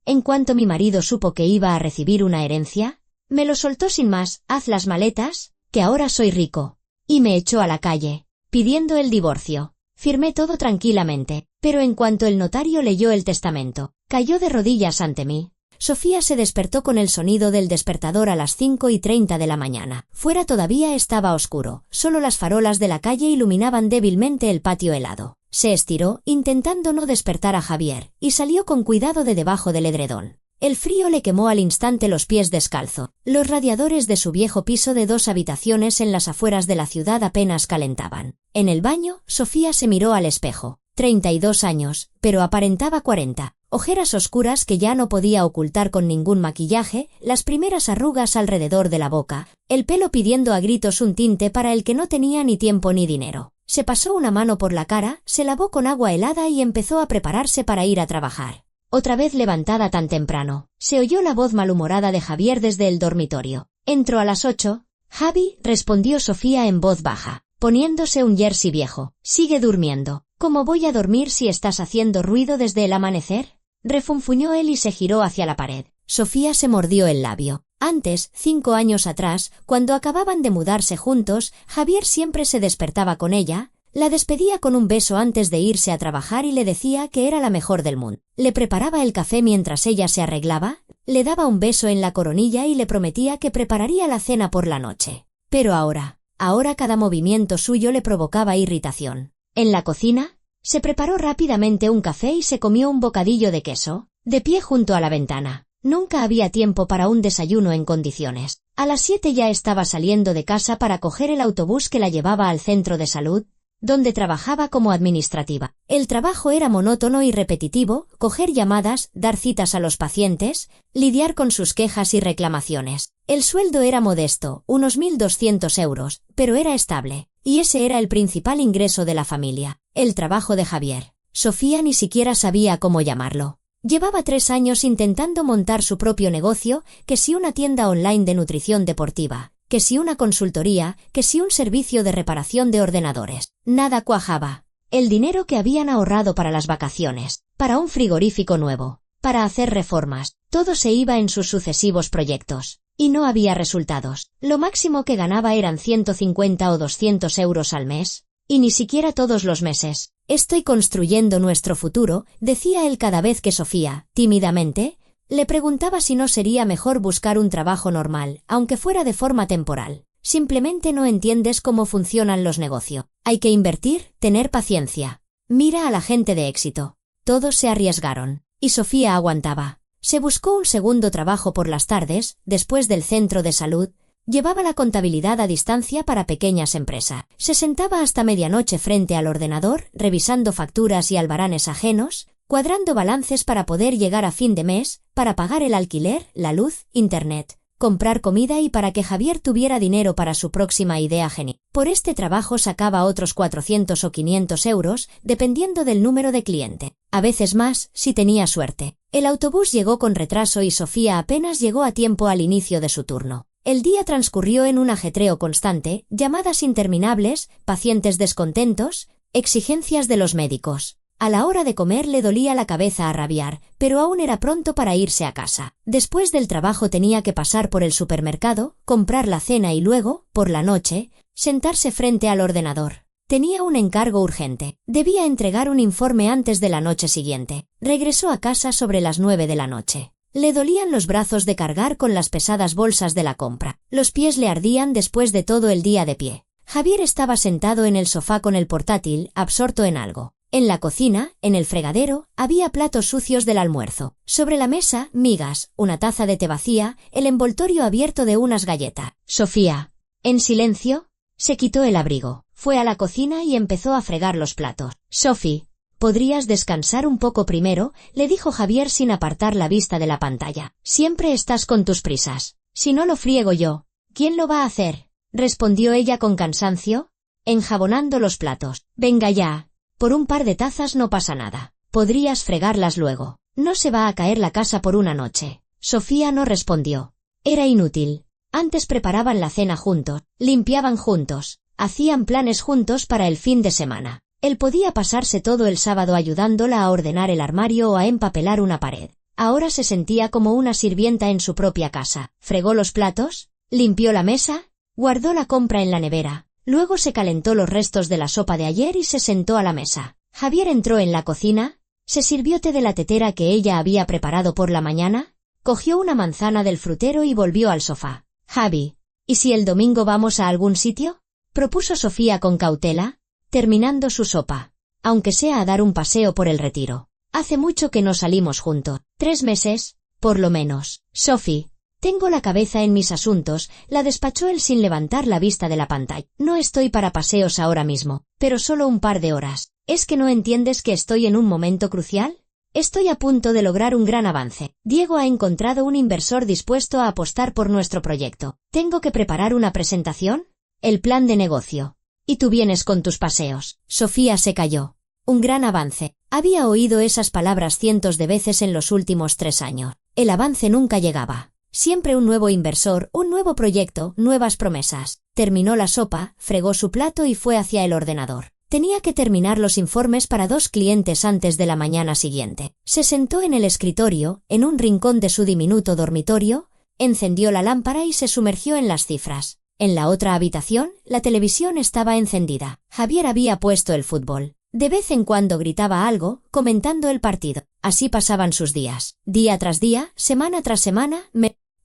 En cuanto mi marido supo que iba a recibir una herencia, me lo soltó sin más: haz las maletas, que ahora soy rico. Y me echó a la calle, pidiendo el divorcio. Firmé todo tranquilamente, pero en cuanto el notario leyó el testamento, cayó de rodillas ante mí. Sofía se despertó con el sonido del despertador a las 5:30 de la mañana. Fuera todavía estaba oscuro, solo las farolas de la calle iluminaban débilmente el patio helado. Se estiró, intentando no despertar a Javier, y salió con cuidado de debajo del edredón. El frío le quemó al instante los pies descalzo. Los radiadores de su viejo piso de 2 habitaciones en las afueras de la ciudad apenas calentaban. En el baño, Sofía se miró al espejo. 32 años, pero aparentaba 40. Ojeras oscuras que ya no podía ocultar con ningún maquillaje, las primeras arrugas alrededor de la boca, el pelo pidiendo a gritos un tinte para el que no tenía ni tiempo ni dinero. Se pasó una mano por la cara, se lavó con agua helada y empezó a prepararse para ir a trabajar. Otra vez levantada tan temprano, se oyó la voz malhumorada de Javier desde el dormitorio. Entró a las 8. Javi, respondió Sofía en voz baja, poniéndose un jersey viejo. Sigue durmiendo. ¿Cómo voy a dormir si estás haciendo ruido desde el amanecer? Refunfuñó él y se giró hacia la pared. Sofía se mordió el labio. Antes, 5 años atrás, cuando acababan de mudarse juntos, Javier siempre se despertaba con ella, la despedía con un beso antes de irse a trabajar y le decía que era la mejor del mundo. Le preparaba el café mientras ella se arreglaba, le daba un beso en la coronilla y le prometía que prepararía la cena por la noche. Pero ahora cada movimiento suyo le provocaba irritación. En la cocina, se preparó rápidamente un café y se comió un bocadillo de queso, de pie junto a la ventana. Nunca había tiempo para un desayuno en condiciones. A las 7 ya estaba saliendo de casa para coger el autobús que la llevaba al centro de salud, donde trabajaba como administrativa. El trabajo era monótono y repetitivo: coger llamadas, dar citas a los pacientes, lidiar con sus quejas y reclamaciones. El sueldo era modesto, unos 1.200 euros, pero era estable, y ese era el principal ingreso de la familia. El trabajo de Javier. Sofía ni siquiera sabía cómo llamarlo. Llevaba 3 años intentando montar su propio negocio, que si una tienda online de nutrición deportiva, que si una consultoría, que si un servicio de reparación de ordenadores. Nada cuajaba. El dinero que habían ahorrado para las vacaciones, para un frigorífico nuevo, para hacer reformas, todo se iba en sus sucesivos proyectos. Y no había resultados. Lo máximo que ganaba eran 150 o 200 euros al mes, y ni siquiera todos los meses. Estoy construyendo nuestro futuro, decía él cada vez que Sofía, tímidamente, le preguntaba si no sería mejor buscar un trabajo normal, aunque fuera de forma temporal. Simplemente no entiendes cómo funcionan los negocios. Hay que invertir, tener paciencia. Mira a la gente de éxito. Todos se arriesgaron. Y Sofía aguantaba. Se buscó un segundo trabajo por las tardes, después del centro de salud. Llevaba la contabilidad a distancia para pequeñas empresas. Se sentaba hasta medianoche frente al ordenador, revisando facturas y albaranes ajenos, cuadrando balances para poder llegar a fin de mes, para pagar el alquiler, la luz, internet, comprar comida y para que Javier tuviera dinero para su próxima idea genial. Por este trabajo sacaba otros 400 o 500 euros, dependiendo del número de cliente. A veces más, si tenía suerte. El autobús llegó con retraso y Sofía apenas llegó a tiempo al inicio de su turno. El día transcurrió en un ajetreo constante, llamadas interminables, pacientes descontentos, exigencias de los médicos. A la hora de comer le dolía la cabeza a rabiar, pero aún era pronto para irse a casa. Después del trabajo tenía que pasar por el supermercado, comprar la cena y luego, por la noche, sentarse frente al ordenador. Tenía un encargo urgente. Debía entregar un informe antes de la noche siguiente. Regresó a casa sobre las 9 de la noche. Le dolían los brazos de cargar con las pesadas bolsas de la compra. Los pies le ardían después de todo el día de pie. Javier estaba sentado en el sofá con el portátil, absorto en algo. En la cocina, en el fregadero, había platos sucios del almuerzo. Sobre la mesa, migas, una taza de té vacía, el envoltorio abierto de unas galletas. Sofía, en silencio, se quitó el abrigo, fue a la cocina y empezó a fregar los platos. Sophie, ¿podrías descansar un poco primero?, le dijo Javier sin apartar la vista de la pantalla. Siempre estás con tus prisas. Si no lo friego yo, ¿quién lo va a hacer?, respondió ella con cansancio, enjabonando los platos. Venga ya. Por un par de tazas no pasa nada. Podrías fregarlas luego. No se va a caer la casa por una noche. Sofía no respondió. Era inútil. Antes preparaban la cena juntos, limpiaban juntos, hacían planes juntos para el fin de semana. Él podía pasarse todo el sábado ayudándola a ordenar el armario o a empapelar una pared. Ahora se sentía como una sirvienta en su propia casa. Fregó los platos, limpió la mesa, guardó la compra en la nevera. Luego se calentó los restos de la sopa de ayer y se sentó a la mesa. Javier entró en la cocina, se sirvió té de la tetera que ella había preparado por la mañana, cogió una manzana del frutero y volvió al sofá. Javi, ¿y si el domingo vamos a algún sitio?, propuso Sofía con cautela, terminando su sopa. Aunque sea a dar un paseo por el Retiro. Hace mucho que no salimos juntos. 3 meses, por lo menos. Sophie, tengo la cabeza en mis asuntos, la despachó él sin levantar la vista de la pantalla. No estoy para paseos ahora mismo, pero solo un par de horas. ¿Es que no entiendes que estoy en un momento crucial? Estoy a punto de lograr un gran avance. Diego ha encontrado un inversor dispuesto a apostar por nuestro proyecto. ¿Tengo que preparar una presentación? El plan de negocio. Y tú vienes con tus paseos. Sofía se calló. Un gran avance. Había oído esas palabras cientos de veces en los últimos 3 años. El avance nunca llegaba. Siempre un nuevo inversor, un nuevo proyecto, nuevas promesas. Terminó la sopa, fregó su plato y fue hacia el ordenador. Tenía que terminar los informes para 2 clientes antes de la mañana siguiente. Se sentó en el escritorio, en un rincón de su diminuto dormitorio, encendió la lámpara y se sumergió en las cifras. En la otra habitación, la televisión estaba encendida. Javier había puesto el fútbol. De vez en cuando gritaba algo, comentando el partido. Así pasaban sus días. Día tras día, semana tras semana,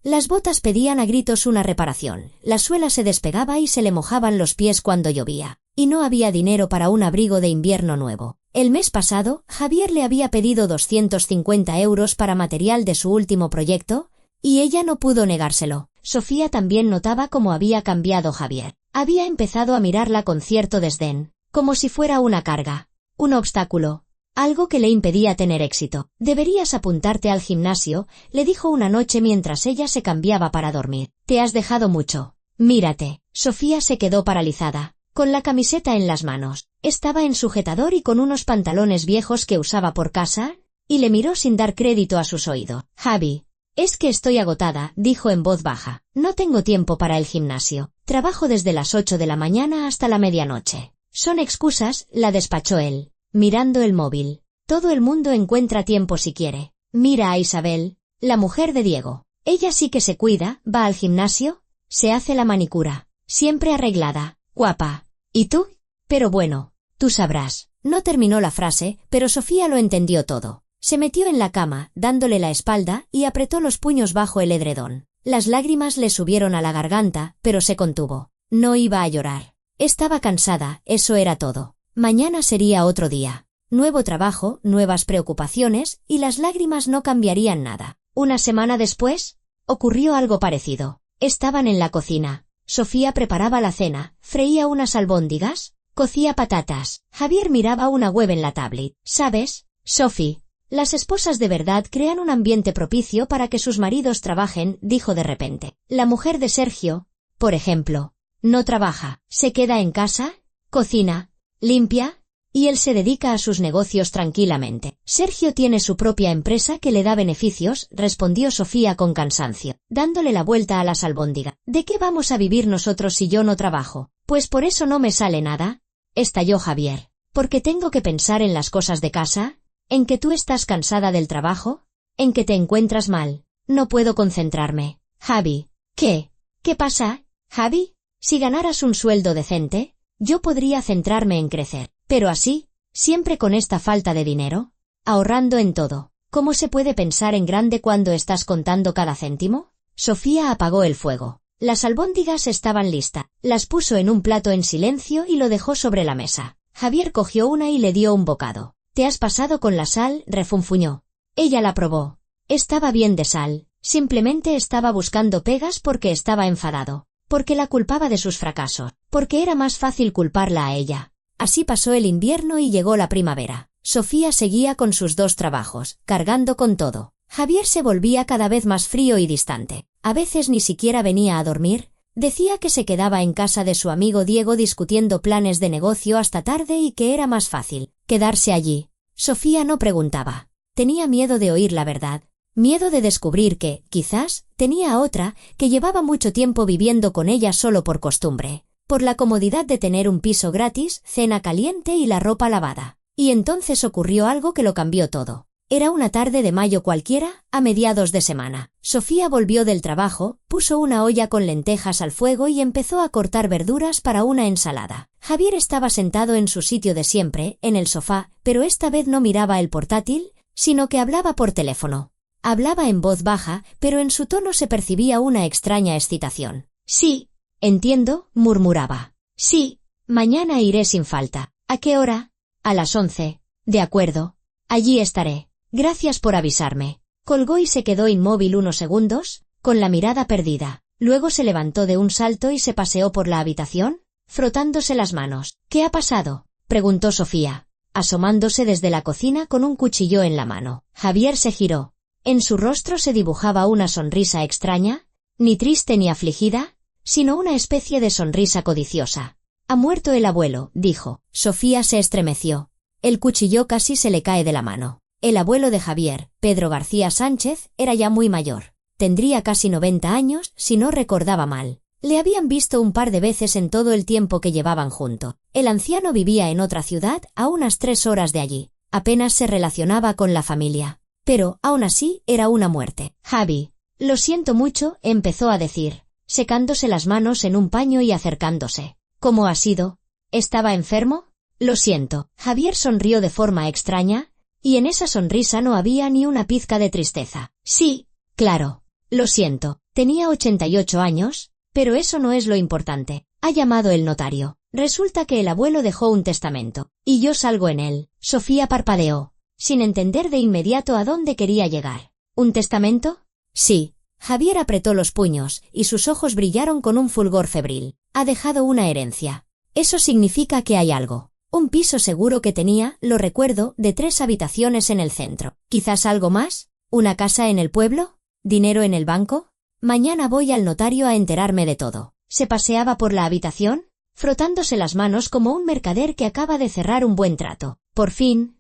Las botas pedían a gritos una reparación. La suela se despegaba y se le mojaban los pies cuando llovía. Y no había dinero para un abrigo de invierno nuevo. El mes pasado, Javier le había pedido 250 euros para material de su último proyecto, y ella no pudo negárselo. Sofía también notaba cómo había cambiado Javier. Había empezado a mirarla con cierto desdén, como si fuera una carga, un obstáculo, algo que le impedía tener éxito. Deberías apuntarte al gimnasio, le dijo una noche mientras ella se cambiaba para dormir. Te has dejado mucho. Mírate. Sofía se quedó paralizada, con la camiseta en las manos. Estaba en sujetador y con unos pantalones viejos que usaba por casa, y le miró sin dar crédito a sus oídos. Javi, es que estoy agotada, dijo en voz baja. No tengo tiempo para el gimnasio. Trabajo desde las 8 de la mañana hasta la medianoche. Son excusas, la despachó él, mirando el móvil. Todo el mundo encuentra tiempo si quiere. Mira a Isabel, la mujer de Diego. Ella sí que se cuida, va al gimnasio, se hace la manicura, siempre arreglada, guapa. ¿Y tú? Pero bueno, tú sabrás. No terminó la frase, pero Sofía lo entendió todo. Se metió en la cama, dándole la espalda, y apretó los puños bajo el edredón. Las lágrimas le subieron a la garganta, pero se contuvo. No iba a llorar. Estaba cansada, eso era todo. Mañana sería otro día. Nuevo trabajo, nuevas preocupaciones, y las lágrimas no cambiarían nada. Una semana después, ocurrió algo parecido. Estaban en la cocina. Sofía preparaba la cena, freía unas albóndigas, cocía patatas. Javier miraba una web en la tablet. ¿Sabes, Sophie? Las esposas de verdad crean un ambiente propicio para que sus maridos trabajen, dijo de repente. La mujer de Sergio, por ejemplo, no trabaja, se queda en casa, cocina, limpia, y él se dedica a sus negocios tranquilamente. Sergio tiene su propia empresa que le da beneficios, respondió Sofía con cansancio, dándole la vuelta a las albóndigas. ¿De qué vamos a vivir nosotros si yo no trabajo? Pues por eso no me sale nada, estalló Javier. ¿Porque tengo que pensar en las cosas de casa? ¿En que tú estás cansada del trabajo? ¿En que te encuentras mal? No puedo concentrarme. Javi, ¿qué? ¿Qué pasa, Javi? Si ganaras un sueldo decente, yo podría centrarme en crecer. Pero así, siempre con esta falta de dinero, ahorrando en todo. ¿Cómo se puede pensar en grande cuando estás contando cada céntimo? Sofía apagó el fuego. Las albóndigas estaban listas. Las puso en un plato en silencio y lo dejó sobre la mesa. Javier cogió una y le dio un bocado. «Te has pasado con la sal», refunfuñó. Ella la probó. Estaba bien de sal, simplemente estaba buscando pegas porque estaba enfadado, porque la culpaba de sus fracasos, porque era más fácil culparla a ella. Así pasó el invierno y llegó la primavera. Sofía seguía con sus 2 trabajos, cargando con todo. Javier se volvía cada vez más frío y distante. A veces ni siquiera venía a dormir. Decía que se quedaba en casa de su amigo Diego discutiendo planes de negocio hasta tarde y que era más fácil quedarse allí. Sofía no preguntaba. Tenía miedo de oír la verdad. Miedo de descubrir que, quizás, tenía a otra que llevaba mucho tiempo viviendo con ella solo por costumbre, por la comodidad de tener un piso gratis, cena caliente y la ropa lavada. Y entonces ocurrió algo que lo cambió todo. Era una tarde de mayo cualquiera, a mediados de semana. Sofía volvió del trabajo, puso una olla con lentejas al fuego y empezó a cortar verduras para una ensalada. Javier estaba sentado en su sitio de siempre, en el sofá, pero esta vez no miraba el portátil, sino que hablaba por teléfono. Hablaba en voz baja, pero en su tono se percibía una extraña excitación. «Sí, entiendo», murmuraba. «Sí, mañana iré sin falta». «¿A qué hora?» «A las 11». «De acuerdo. Allí estaré. Gracias por avisarme». Colgó y se quedó inmóvil unos segundos, con la mirada perdida. Luego se levantó de un salto y se paseó por la habitación, frotándose las manos. «¿Qué ha pasado?», preguntó Sofía, asomándose desde la cocina con un cuchillo en la mano. Javier se giró. En su rostro se dibujaba una sonrisa extraña, ni triste ni afligida, sino una especie de sonrisa codiciosa. «Ha muerto el abuelo», dijo. Sofía se estremeció. El cuchillo casi se le cae de la mano. El abuelo de Javier, Pedro García Sánchez, era ya muy mayor. Tendría casi 90 años, si no recordaba mal. Le habían visto un par de veces en todo el tiempo que llevaban junto. El anciano vivía en otra ciudad, a unas 3 horas de allí. Apenas se relacionaba con la familia. Pero, aún así, era una muerte. «Javi, lo siento mucho», empezó a decir, secándose las manos en un paño y acercándose. «¿Cómo ha sido? ¿Estaba enfermo?» «Lo siento». Javier sonrió de forma extraña, y en esa sonrisa no había ni una pizca de tristeza. «Sí, claro. Lo siento. Tenía 88 años, pero eso no es lo importante. Ha llamado el notario. Resulta que el abuelo dejó un testamento, y yo salgo en él». Sofía parpadeó, sin entender de inmediato a dónde quería llegar. «¿Un testamento?» «Sí». Javier apretó los puños, y sus ojos brillaron con un fulgor febril. «Ha dejado una herencia. Eso significa que hay algo. Un piso seguro que tenía, lo recuerdo, de 3 habitaciones en el centro. ¿Quizás algo más? ¿Una casa en el pueblo? ¿Dinero en el banco? Mañana voy al notario a enterarme de todo». Se paseaba por la habitación, frotándose las manos como un mercader que acaba de cerrar un buen trato. Por fin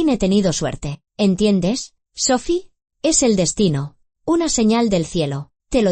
he tenido suerte. ¿Entiendes, Sophie? Es el destino. Una señal del cielo. Te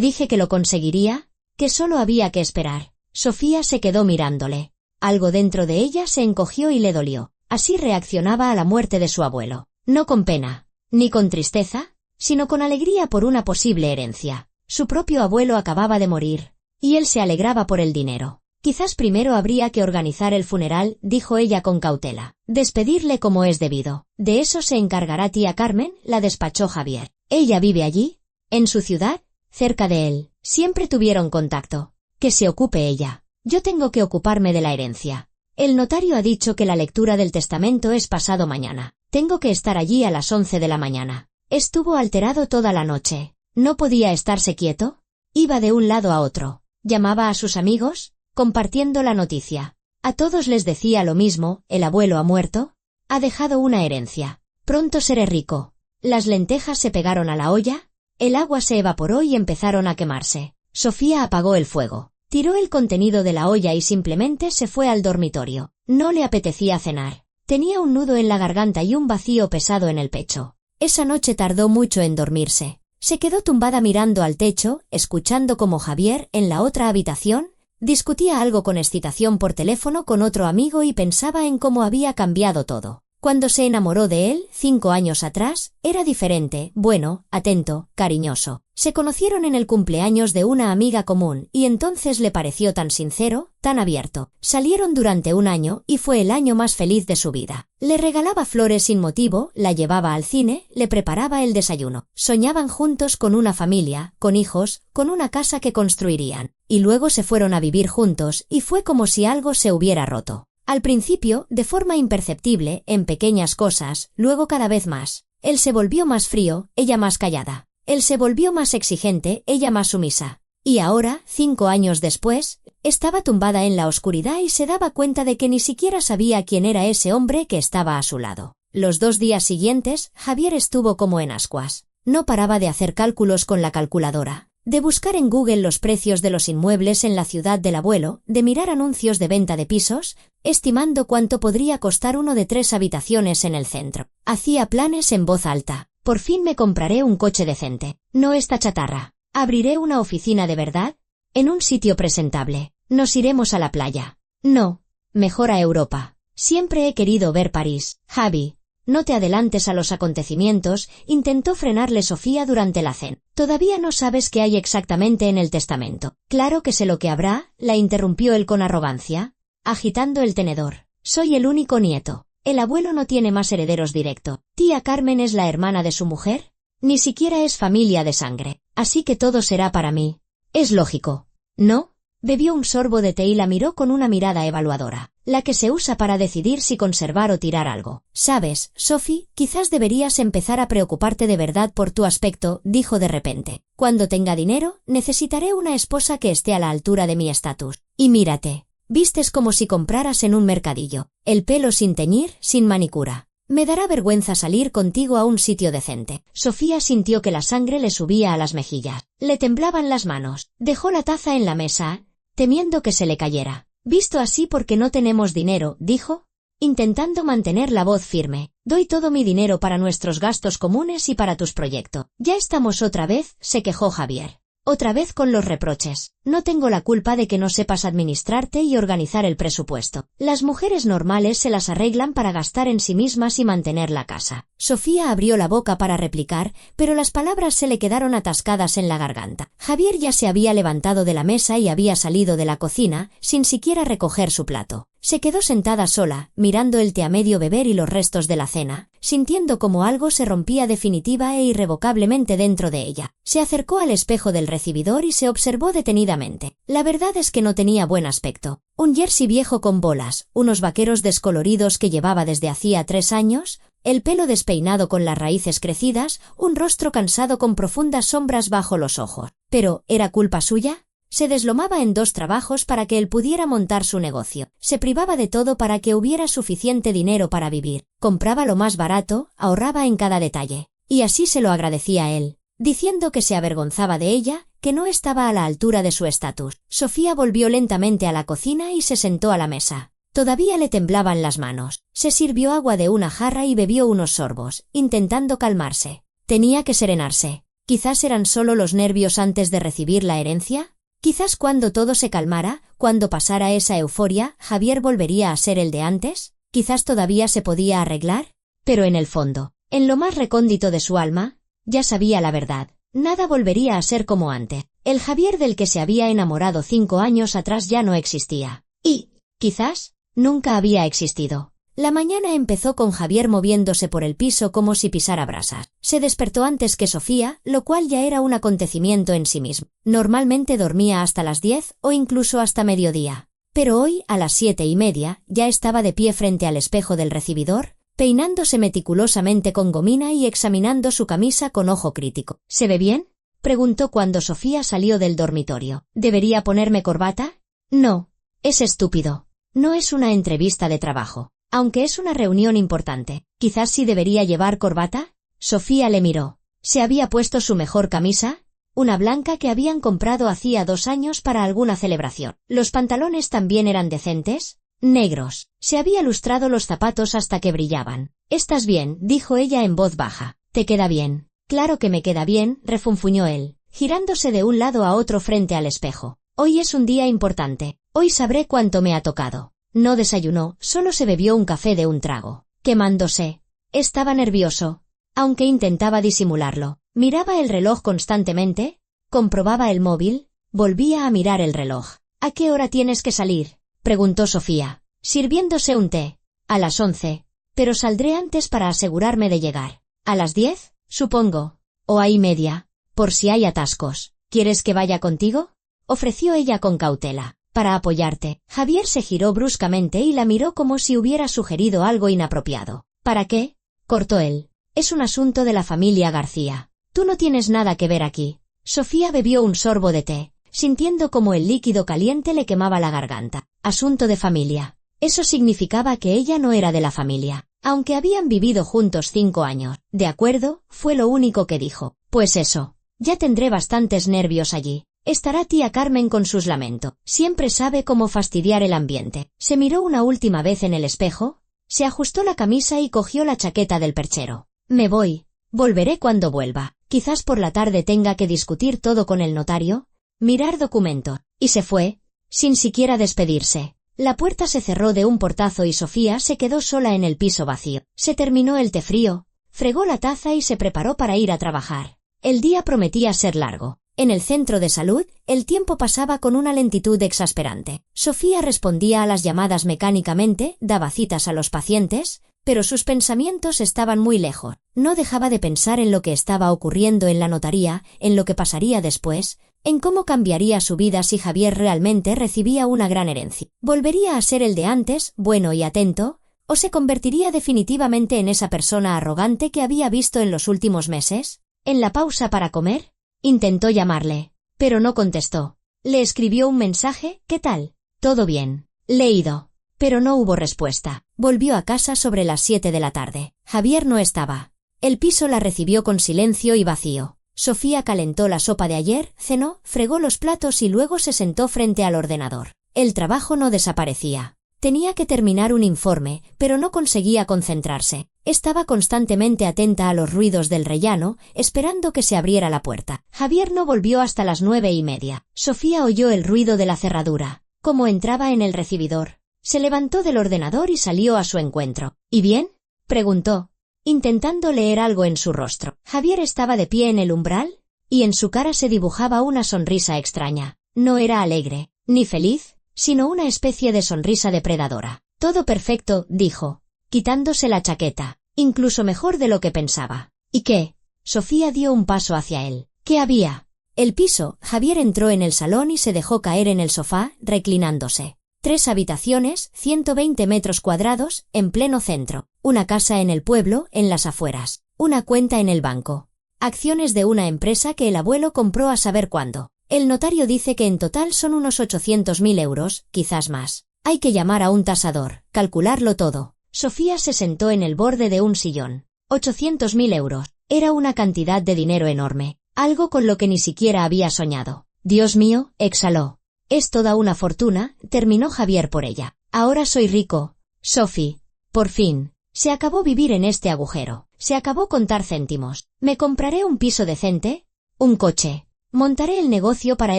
dije que lo conseguiría, que solo había que esperar. Sofía se quedó mirándole. Algo dentro de ella se encogió y le dolió. Así reaccionaba a la muerte de su abuelo. No con pena, ni con tristeza, sino con alegría por una posible herencia. Su propio abuelo acababa de morir, y él se alegraba por el dinero. «Quizás primero habría que organizar el funeral», dijo ella con cautela. «Despedirle como es debido. De eso se encargará tía Carmen», la despachó Javier. «¿Ella vive allí? ¿En su ciudad? Cerca de él. Siempre tuvieron contacto. Que se ocupe ella. Yo tengo que ocuparme de la herencia. El notario ha dicho que la lectura del testamento es pasado mañana. Tengo que estar allí a las 11 de la mañana». Estuvo alterado toda la noche. ¿No podía estarse quieto? Iba de un lado a otro. Llamaba a sus amigos, compartiendo la noticia. A todos les decía lo mismo: «El abuelo ha muerto. Ha dejado una herencia. Pronto seré rico». Las lentejas se pegaron a la olla, el agua se evaporó y empezaron a quemarse. Sofía apagó el fuego. Tiró el contenido de la olla y simplemente se fue al dormitorio. No le apetecía cenar. Tenía un nudo en la garganta y un vacío pesado en el pecho. Esa noche tardó mucho en dormirse. Se quedó tumbada mirando al techo, escuchando cómo Javier, en la otra habitación, discutía algo con excitación por teléfono con otro amigo y pensaba en cómo había cambiado todo. Cuando se enamoró de él, 5 años atrás, era diferente, bueno, atento, cariñoso. Se conocieron en el cumpleaños de una amiga común y entonces le pareció tan sincero, tan abierto. Salieron durante un año y fue el año más feliz de su vida. Le regalaba flores sin motivo, la llevaba al cine, le preparaba el desayuno. Soñaban juntos con una familia, con hijos, con una casa que construirían. Y luego se fueron a vivir juntos y fue como si algo se hubiera roto. Al principio, de forma imperceptible, en pequeñas cosas, luego cada vez más. Él se volvió más frío, ella más callada. Él se volvió más exigente, ella más sumisa. Y ahora, 5 años después, estaba tumbada en la oscuridad y se daba cuenta de que ni siquiera sabía quién era ese hombre que estaba a su lado. Los 2 días siguientes, Javier estuvo como en ascuas. No paraba de hacer cálculos con la calculadora, de buscar en Google los precios de los inmuebles en la ciudad del abuelo, de mirar anuncios de venta de pisos, estimando cuánto podría costar uno de 3 habitaciones en el centro. Hacía planes en voz alta. «Por fin me compraré un coche decente. No esta chatarra. Abriré una oficina de verdad, en un sitio presentable. Nos iremos a la playa. No, mejor a Europa. Siempre he querido ver París. Javi, No te adelantes a los acontecimientos, intentó frenarle Sofía durante la cena. Todavía no sabes qué hay exactamente en el testamento. Claro que sé lo que habrá, la interrumpió él con arrogancia, agitando el tenedor. Soy el único nieto. El abuelo no tiene más herederos directo. Tía Carmen es la hermana de su mujer. Ni siquiera es familia de sangre. Así que todo será para mí. Es lógico. ¿No? Bebió un sorbo de té y la miró con una mirada evaluadora, la que se usa para decidir si conservar o tirar algo. Sabes, Sophie, quizás deberías empezar a preocuparte de verdad por tu aspecto, dijo de repente. Cuando tenga dinero, necesitaré una esposa que esté a la altura de mi estatus. Y mírate. Vistes como si compraras en un mercadillo. El pelo sin teñir, sin manicura. Me dará vergüenza salir contigo a un sitio decente. Sofía sintió que la sangre le subía a las mejillas. Le temblaban las manos. Dejó la taza en la mesa, temiendo que se le cayera. Visto así porque no tenemos dinero, dijo, intentando mantener la voz firme. Doy todo mi dinero para nuestros gastos comunes y para tus proyectos. Ya estamos otra vez, se quejó Javier. Otra vez con los reproches. No tengo la culpa de que no sepas administrarte y organizar el presupuesto. Las mujeres normales se las arreglan para gastar en sí mismas y mantener la casa. Sofía abrió la boca para replicar, pero las palabras se le quedaron atascadas en la garganta. Javier ya se había levantado de la mesa y había salido de la cocina, sin siquiera recoger su plato. Se quedó sentada sola, mirando el té a medio beber y los restos de la cena, sintiendo como algo se rompía definitiva e irrevocablemente dentro de ella. Se acercó al espejo del recibidor y se observó detenidamente. La verdad es que no tenía buen aspecto. Un jersey viejo con bolas, unos vaqueros descoloridos que llevaba desde hacía 3 años, el pelo despeinado con las raíces crecidas, un rostro cansado con profundas sombras bajo los ojos. Pero, ¿era culpa suya? Se deslomaba en 2 trabajos para que él pudiera montar su negocio. Se privaba de todo para que hubiera suficiente dinero para vivir. Compraba lo más barato, ahorraba en cada detalle. Y así se lo agradecía a él, diciendo que se avergonzaba de ella, que no estaba a la altura de su estatus. Sofía volvió lentamente a la cocina y se sentó a la mesa. Todavía le temblaban las manos. Se sirvió agua de una jarra y bebió unos sorbos, intentando calmarse. Tenía que serenarse. Quizás eran solo los nervios antes de recibir la herencia. Quizás cuando todo se calmara, cuando pasara esa euforia, Javier volvería a ser el de antes. Quizás todavía se podía arreglar. Pero en el fondo, en lo más recóndito de su alma, ya sabía la verdad. Nada volvería a ser como antes. El Javier del que se había enamorado 5 años atrás ya no existía. Y, quizás, nunca había existido. La mañana empezó con Javier moviéndose por el piso como si pisara brasas. Se despertó antes que Sofía, lo cual ya era un acontecimiento en sí mismo. Normalmente dormía hasta las 10 o incluso hasta mediodía. Pero hoy, a las 7:30, ya estaba de pie frente al espejo del recibidor, peinándose meticulosamente con gomina y examinando su camisa con ojo crítico. ¿Se ve bien?, preguntó cuando Sofía salió del dormitorio. ¿Debería ponerme corbata? No. Es estúpido. No es una entrevista de trabajo. Aunque es una reunión importante, ¿quizás sí debería llevar corbata? Sofía le miró. ¿Se había puesto su mejor camisa? Una blanca que habían comprado hacía 2 años para alguna celebración. ¿Los pantalones también eran decentes? Negros. Se había lustrado los zapatos hasta que brillaban. «Estás bien», dijo ella en voz baja. «Te queda bien». «Claro que me queda bien», refunfuñó él, girándose de un lado a otro frente al espejo. «Hoy es un día importante. Hoy sabré cuánto me ha tocado». No desayunó, solo se bebió un café de un trago. Quemándose. Estaba nervioso, aunque intentaba disimularlo. Miraba el reloj constantemente, comprobaba el móvil, volvía a mirar el reloj. «¿A qué hora tienes que salir?», preguntó Sofía, sirviéndose un té. «A las 11. Pero saldré antes para asegurarme de llegar». «¿A las 10? Supongo. O a 1:30, por si hay atascos». «¿Quieres que vaya contigo?», ofreció ella con cautela. «Para apoyarte». Javier se giró bruscamente y la miró como si hubiera sugerido algo inapropiado. «¿Para qué?», cortó él. «Es un asunto de la familia García. Tú no tienes nada que ver aquí». Sofía bebió un sorbo de té, sintiendo como el líquido caliente le quemaba la garganta. Asunto de familia. Eso significaba que ella no era de la familia, aunque habían vivido juntos 5 años. «De acuerdo», fue lo único que dijo. «Pues eso. Ya tendré bastantes nervios allí. Estará tía Carmen con sus lamentos. Siempre sabe cómo fastidiar el ambiente». Se miró una última vez en el espejo, se ajustó la camisa y cogió la chaqueta del perchero. «Me voy. Volveré cuando vuelva. Quizás por la tarde tenga que discutir todo con el notario, mirar documentos». Y se fue, sin siquiera despedirse. La puerta se cerró de un portazo y Sofía se quedó sola en el piso vacío. Se terminó el té frío, fregó la taza y se preparó para ir a trabajar. El día prometía ser largo. En el centro de salud, el tiempo pasaba con una lentitud exasperante. Sofía respondía a las llamadas mecánicamente, daba citas a los pacientes, pero sus pensamientos estaban muy lejos. No dejaba de pensar en lo que estaba ocurriendo en la notaría, en lo que pasaría después, en cómo cambiaría su vida si Javier realmente recibía una gran herencia. ¿Volvería a ser el de antes, bueno y atento, o se convertiría definitivamente en esa persona arrogante que había visto en los últimos meses? En la pausa para comer, intentó llamarle, pero no contestó. Le escribió un mensaje: ¿qué tal? ¿Todo bien? Leído. Pero no hubo respuesta. Volvió a casa sobre las 7 de la tarde. Javier no estaba. El piso la recibió con silencio y vacío. Sofía calentó la sopa de ayer, cenó, fregó los platos y luego se sentó frente al ordenador. El trabajo no desaparecía. Tenía que terminar un informe, pero no conseguía concentrarse. Estaba constantemente atenta a los ruidos del rellano, esperando que se abriera la puerta. Javier no volvió hasta las 9:30. Sofía oyó el ruido de la cerradura, como entraba en el recibidor. Se levantó del ordenador y salió a su encuentro. ¿Y bien?, preguntó, intentando leer algo en su rostro. Javier estaba de pie en el umbral, y en su cara se dibujaba una sonrisa extraña. No era alegre, ni feliz, sino una especie de sonrisa depredadora. Todo perfecto, dijo, quitándose la chaqueta. Incluso mejor de lo que pensaba. ¿Y qué? Sofía dio un paso hacia él. ¿Qué había? El piso. Javier entró en el salón y se dejó caer en el sofá, reclinándose. 3 habitaciones, 120 metros cuadrados, en pleno centro. Una casa en el pueblo, en las afueras. Una cuenta en el banco. Acciones de una empresa que el abuelo compró a saber cuándo. El notario dice que en total son unos 800.000 euros, quizás más. Hay que llamar a un tasador, calcularlo todo. Sofía se sentó en el borde de un sillón. 800.000 euros. Era una cantidad de dinero enorme, algo con lo que ni siquiera había soñado. Dios mío, exhaló. Es toda una fortuna, terminó Javier por ella. Ahora soy rico, Sophie. Por fin. Se acabó vivir en este agujero. Se acabó contar céntimos. Me compraré un piso decente, un coche. Montaré el negocio para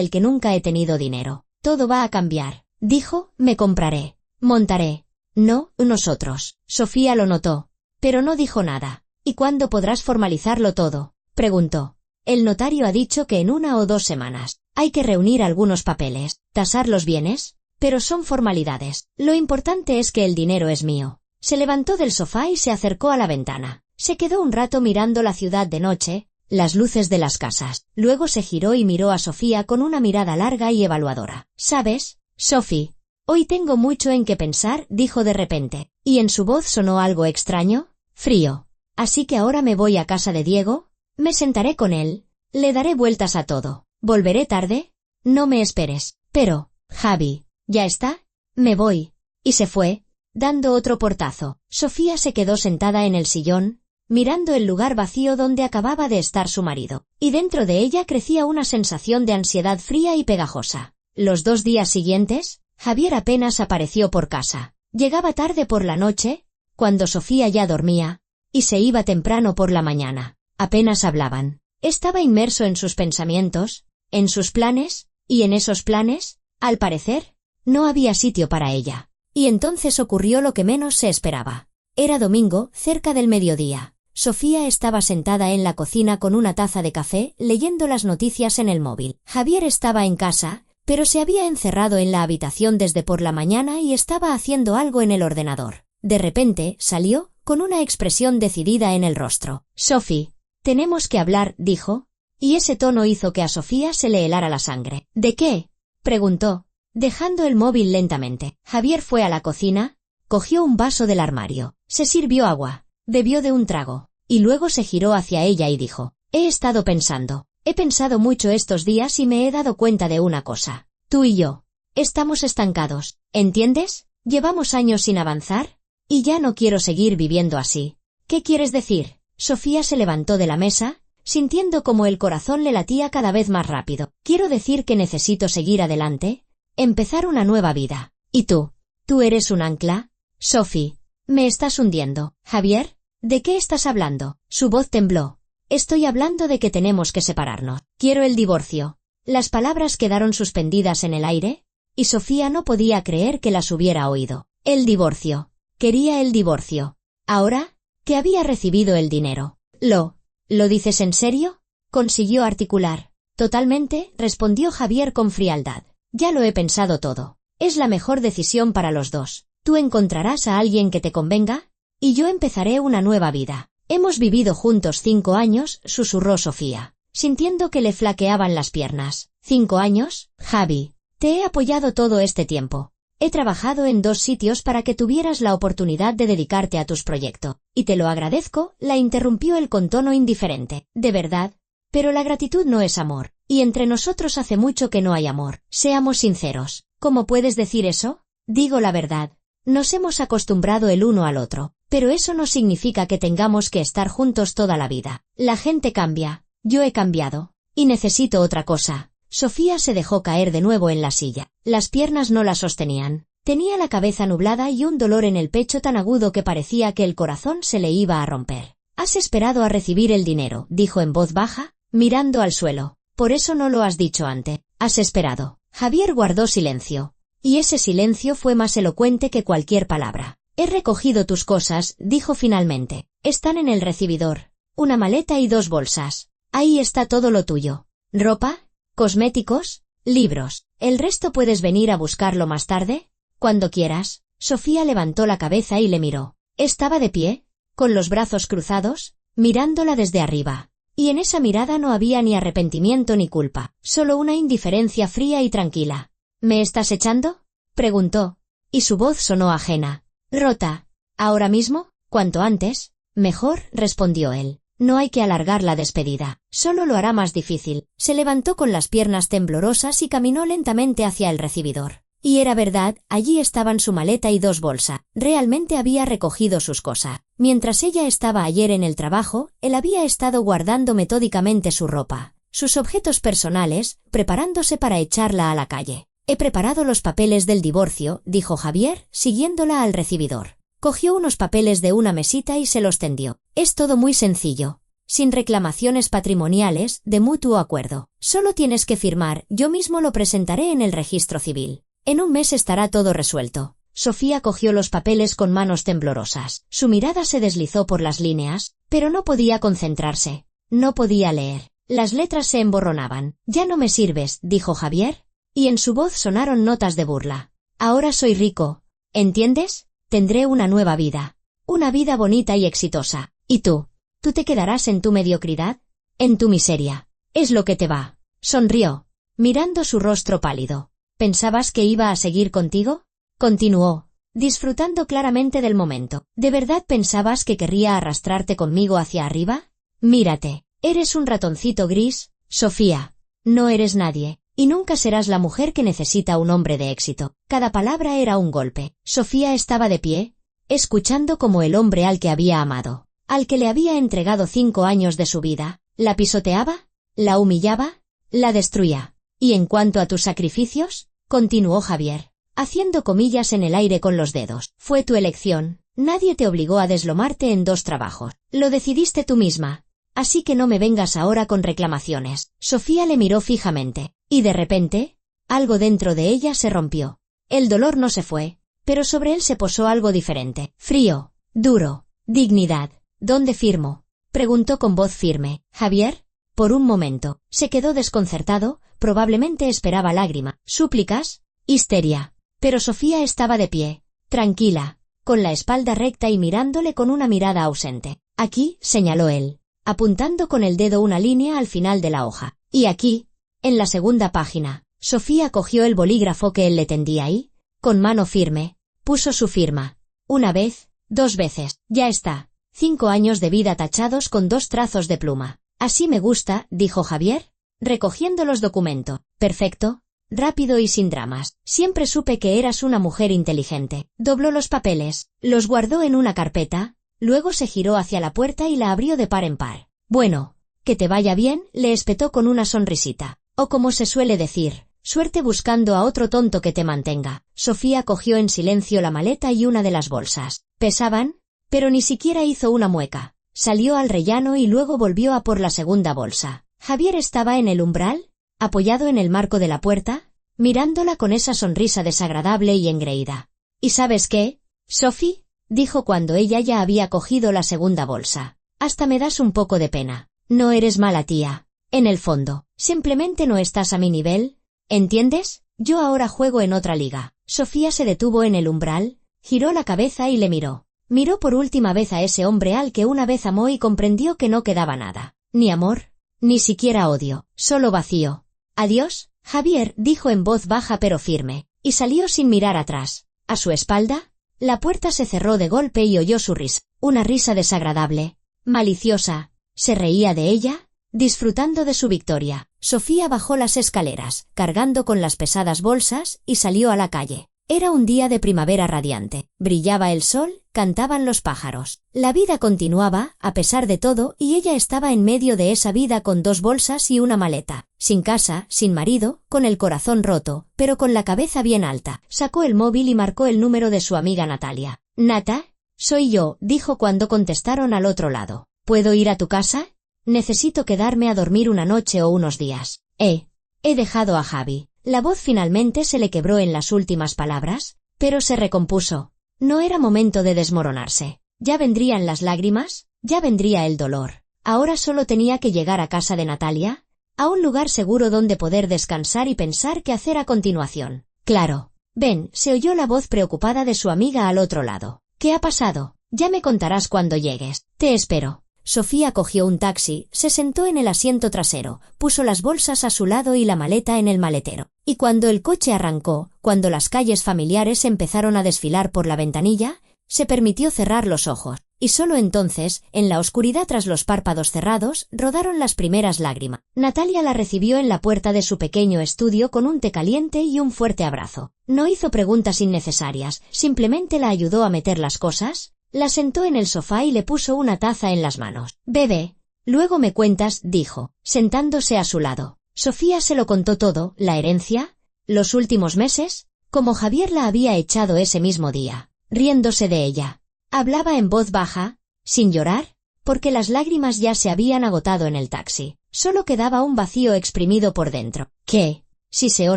el que nunca he tenido dinero. Todo va a cambiar. Dijo, me compraré. Montaré. No, nosotros. Sofía lo notó, pero no dijo nada. ¿Y cuándo podrás formalizarlo todo?, preguntó. El notario ha dicho que en 1 o 2 semanas. Hay que reunir algunos papeles, tasar los bienes, pero son formalidades. Lo importante es que el dinero es mío. Se levantó del sofá y se acercó a la ventana. Se quedó un rato mirando la ciudad de noche, las luces de las casas. Luego se giró y miró a Sofía con una mirada larga y evaluadora. ¿Sabes, Sophie? Hoy tengo mucho en qué pensar, dijo de repente, y en su voz sonó algo extraño, frío. Así que ahora me voy a casa de Diego, me sentaré con él, le daré vueltas a todo. ¿Volveré tarde? No me esperes. Pero, Javi, ¿ya está? Me voy. Y se fue, dando otro portazo. Sofía se quedó sentada en el sillón, mirando el lugar vacío donde acababa de estar su marido, y dentro de ella crecía una sensación de ansiedad fría y pegajosa. Los 2 días siguientes, Javier apenas apareció por casa. Llegaba tarde por la noche, cuando Sofía ya dormía, y se iba temprano por la mañana. Apenas hablaban. Estaba inmerso en sus pensamientos, en sus planes, y en esos planes, al parecer, no había sitio para ella. Y entonces ocurrió lo que menos se esperaba. Era domingo, cerca del mediodía. Sofía estaba sentada en la cocina con una taza de café, leyendo las noticias en el móvil. Javier estaba en casa, pero se había encerrado en la habitación desde por la mañana y estaba haciendo algo en el ordenador. De repente, salió, con una expresión decidida en el rostro. Sophie, tenemos que hablar, dijo, y ese tono hizo que a Sofía se le helara la sangre. ¿De qué?, preguntó, dejando el móvil lentamente. Javier fue a la cocina, cogió un vaso del armario, se sirvió agua, bebió de un trago, y luego se giró hacia ella y dijo, he estado pensando. He pensado mucho estos días y me he dado cuenta de una cosa. Tú y yo. Estamos estancados, ¿entiendes? Llevamos años sin avanzar, y ya no quiero seguir viviendo así. ¿Qué quieres decir? Sofía se levantó de la mesa, sintiendo como el corazón le latía cada vez más rápido. Quiero decir que necesito seguir adelante, empezar una nueva vida. ¿Y tú? ¿Tú eres un ancla? Sophie, me estás hundiendo. ¿Javier? ¿De qué estás hablando? Su voz tembló. Estoy hablando de que tenemos que separarnos. Quiero el divorcio. Las palabras quedaron suspendidas en el aire, y Sofía no podía creer que las hubiera oído. El divorcio. Quería el divorcio. Ahora, que había recibido el dinero. ¿Lo dices en serio? Consiguió articular. Totalmente, respondió Javier con frialdad. Ya lo he pensado todo. Es la mejor decisión para los dos. Tú encontrarás a alguien que te convenga, y yo empezaré una nueva vida. Hemos vivido juntos 5 años, susurró Sofía, sintiendo que le flaqueaban las piernas. ¿5 años? Javi, te he apoyado todo este tiempo. He trabajado en 2 sitios para que tuvieras la oportunidad de dedicarte a tus proyectos. Y te lo agradezco, la interrumpió él con tono indiferente. De verdad. Pero la gratitud no es amor. Y entre nosotros hace mucho que no hay amor. Seamos sinceros. ¿Cómo puedes decir eso? Digo la verdad. Nos hemos acostumbrado el uno al otro. Pero eso no significa que tengamos que estar juntos toda la vida. La gente cambia. Yo he cambiado. Y necesito otra cosa. Sofía se dejó caer de nuevo en la silla. Las piernas no la sostenían. Tenía la cabeza nublada y un dolor en el pecho tan agudo que parecía que el corazón se le iba a romper. «Has esperado a recibir el dinero», dijo en voz baja, mirando al suelo. «Por eso no lo has dicho antes. Has esperado». Javier guardó silencio. Y ese silencio fue más elocuente que cualquier palabra. «He recogido tus cosas», dijo finalmente. «Están en el recibidor. Una maleta y 2 bolsas. Ahí está todo lo tuyo. ¿Ropa? ¿Cosméticos? Libros. ¿El resto puedes venir a buscarlo más tarde? Cuando quieras». Sofía levantó la cabeza y le miró. Estaba de pie, con los brazos cruzados, mirándola desde arriba. Y en esa mirada no había ni arrepentimiento ni culpa, solo una indiferencia fría y tranquila. «¿Me estás echando?», preguntó, y su voz sonó ajena. «Rota. ¿Ahora mismo? Cuanto antes. Mejor», respondió él. «No hay que alargar la despedida. Solo lo hará más difícil». Se levantó con las piernas temblorosas y caminó lentamente hacia el recibidor. Y era verdad, allí estaban su maleta y 2 bolsas. Realmente había recogido sus cosas. Mientras ella estaba ayer en el trabajo, él había estado guardando metódicamente su ropa, sus objetos personales, preparándose para echarla a la calle. «He preparado los papeles del divorcio», dijo Javier, siguiéndola al recibidor. Cogió unos papeles de una mesita y se los tendió. «Es todo muy sencillo. Sin reclamaciones patrimoniales, de mutuo acuerdo. Solo tienes que firmar, yo mismo lo presentaré en el registro civil. En un mes estará todo resuelto». Sofía cogió los papeles con manos temblorosas. Su mirada se deslizó por las líneas, pero no podía concentrarse. No podía leer. Las letras se emborronaban. «Ya no me sirves», dijo Javier, y en su voz sonaron notas de burla. «Ahora soy rico. ¿Entiendes? Tendré una nueva vida. Una vida bonita y exitosa. ¿Y tú? ¿Tú te quedarás en tu mediocridad? En tu miseria. Es lo que te va». Sonrió, mirando su rostro pálido. «¿Pensabas que iba a seguir contigo?», continuó, disfrutando claramente del momento. «¿De verdad pensabas que querría arrastrarte conmigo hacia arriba? Mírate, eres un ratoncito gris, Sofía. No eres nadie, y nunca serás la mujer que necesita un hombre de éxito». Cada palabra era un golpe. Sofía estaba de pie, escuchando como el hombre al que había amado, al que le había entregado 5 años de su vida, la pisoteaba, la humillaba, la destruía. «Y en cuanto a tus sacrificios», continuó Javier, haciendo comillas en el aire con los dedos, «fue tu elección. Nadie te obligó a deslomarte en 2 trabajos. Lo decidiste tú misma. Así que no me vengas ahora con reclamaciones». Sofía le miró fijamente, y de repente, algo dentro de ella se rompió. El dolor no se fue, pero sobre él se posó algo diferente, frío, duro, dignidad. «¿Dónde firmo?», preguntó con voz firme. «Javier». Por un momento, se quedó desconcertado, probablemente esperaba lágrima, súplicas, histeria. Pero Sofía estaba de pie, tranquila, con la espalda recta y mirándole con una mirada ausente. «Aquí», señaló él, apuntando con el dedo una línea al final de la hoja. «Y aquí, en la segunda página». Sofía cogió el bolígrafo que él le tendía y, con mano firme, puso su firma. 1 vez, 2 veces. «Ya está. 5 años de vida tachados con 2 trazos de pluma». «Así me gusta», dijo Javier, recogiendo los documentos. «Perfecto. Rápido y sin dramas. Siempre supe que eras una mujer inteligente». Dobló los papeles, los guardó en una carpeta, luego se giró hacia la puerta y la abrió de par en par. «Bueno, que te vaya bien», le espetó con una sonrisita. «O como se suele decir, suerte buscando a otro tonto que te mantenga». Sofía cogió en silencio la maleta y una de las bolsas. Pesaban, pero ni siquiera hizo una mueca. Salió al rellano y luego volvió a por la segunda bolsa. Javier estaba en el umbral, apoyado en el marco de la puerta, mirándola con esa sonrisa desagradable y engreída. ¿Y sabes qué, Sophie?, dijo cuando ella ya había cogido la segunda bolsa. Hasta me das un poco de pena. No eres mala tía. En el fondo, simplemente no estás a mi nivel, ¿entiendes? Yo ahora juego en otra liga. Sofía se detuvo en el umbral, giró la cabeza y le miró. Miró por última vez a ese hombre al que una vez amó y comprendió que no quedaba nada. Ni amor, ni siquiera odio, solo vacío. Adiós, Javier, dijo en voz baja pero firme, y salió sin mirar atrás. A su espalda, la puerta se cerró de golpe y oyó su risa, una risa desagradable, maliciosa. Se reía de ella, disfrutando de su victoria. Sofía bajó las escaleras, cargando con las pesadas bolsas, y salió a la calle. Era un día de primavera radiante. Brillaba el sol, cantaban los pájaros. La vida continuaba, a pesar de todo, y ella estaba en medio de esa vida con 2 bolsas y una maleta. Sin casa, sin marido, con el corazón roto, pero con la cabeza bien alta. Sacó el móvil y marcó el número de su amiga Natalia. «Nata, soy yo», dijo cuando contestaron al otro lado. «¿Puedo ir a tu casa? Necesito quedarme a dormir una noche o unos días. He dejado a Javi». La voz finalmente se le quebró en las últimas palabras, pero se recompuso. No era momento de desmoronarse. Ya vendrían las lágrimas, ya vendría el dolor. Ahora solo tenía que llegar a casa de Natalia, a un lugar seguro donde poder descansar y pensar qué hacer a continuación. «Claro. Ven», se oyó la voz preocupada de su amiga al otro lado. «¿Qué ha pasado? Ya me contarás cuando llegues. Te espero». Sofía cogió un taxi, se sentó en el asiento trasero, puso las bolsas a su lado y la maleta en el maletero. Y cuando el coche arrancó, cuando las calles familiares empezaron a desfilar por la ventanilla, se permitió cerrar los ojos. Y solo entonces, en la oscuridad tras los párpados cerrados, rodaron las primeras lágrimas. Natalia la recibió en la puerta de su pequeño estudio con un té caliente y un fuerte abrazo. No hizo preguntas innecesarias, simplemente la ayudó a meter las cosas, la sentó en el sofá y le puso una taza en las manos. «Bebe. Luego me cuentas», dijo, sentándose a su lado. Sofía se lo contó todo, la herencia, los últimos meses, como Javier la había echado ese mismo día, riéndose de ella. Hablaba en voz baja, sin llorar, porque las lágrimas ya se habían agotado en el taxi. Solo quedaba un vacío exprimido por dentro. «¿Qué?», siseó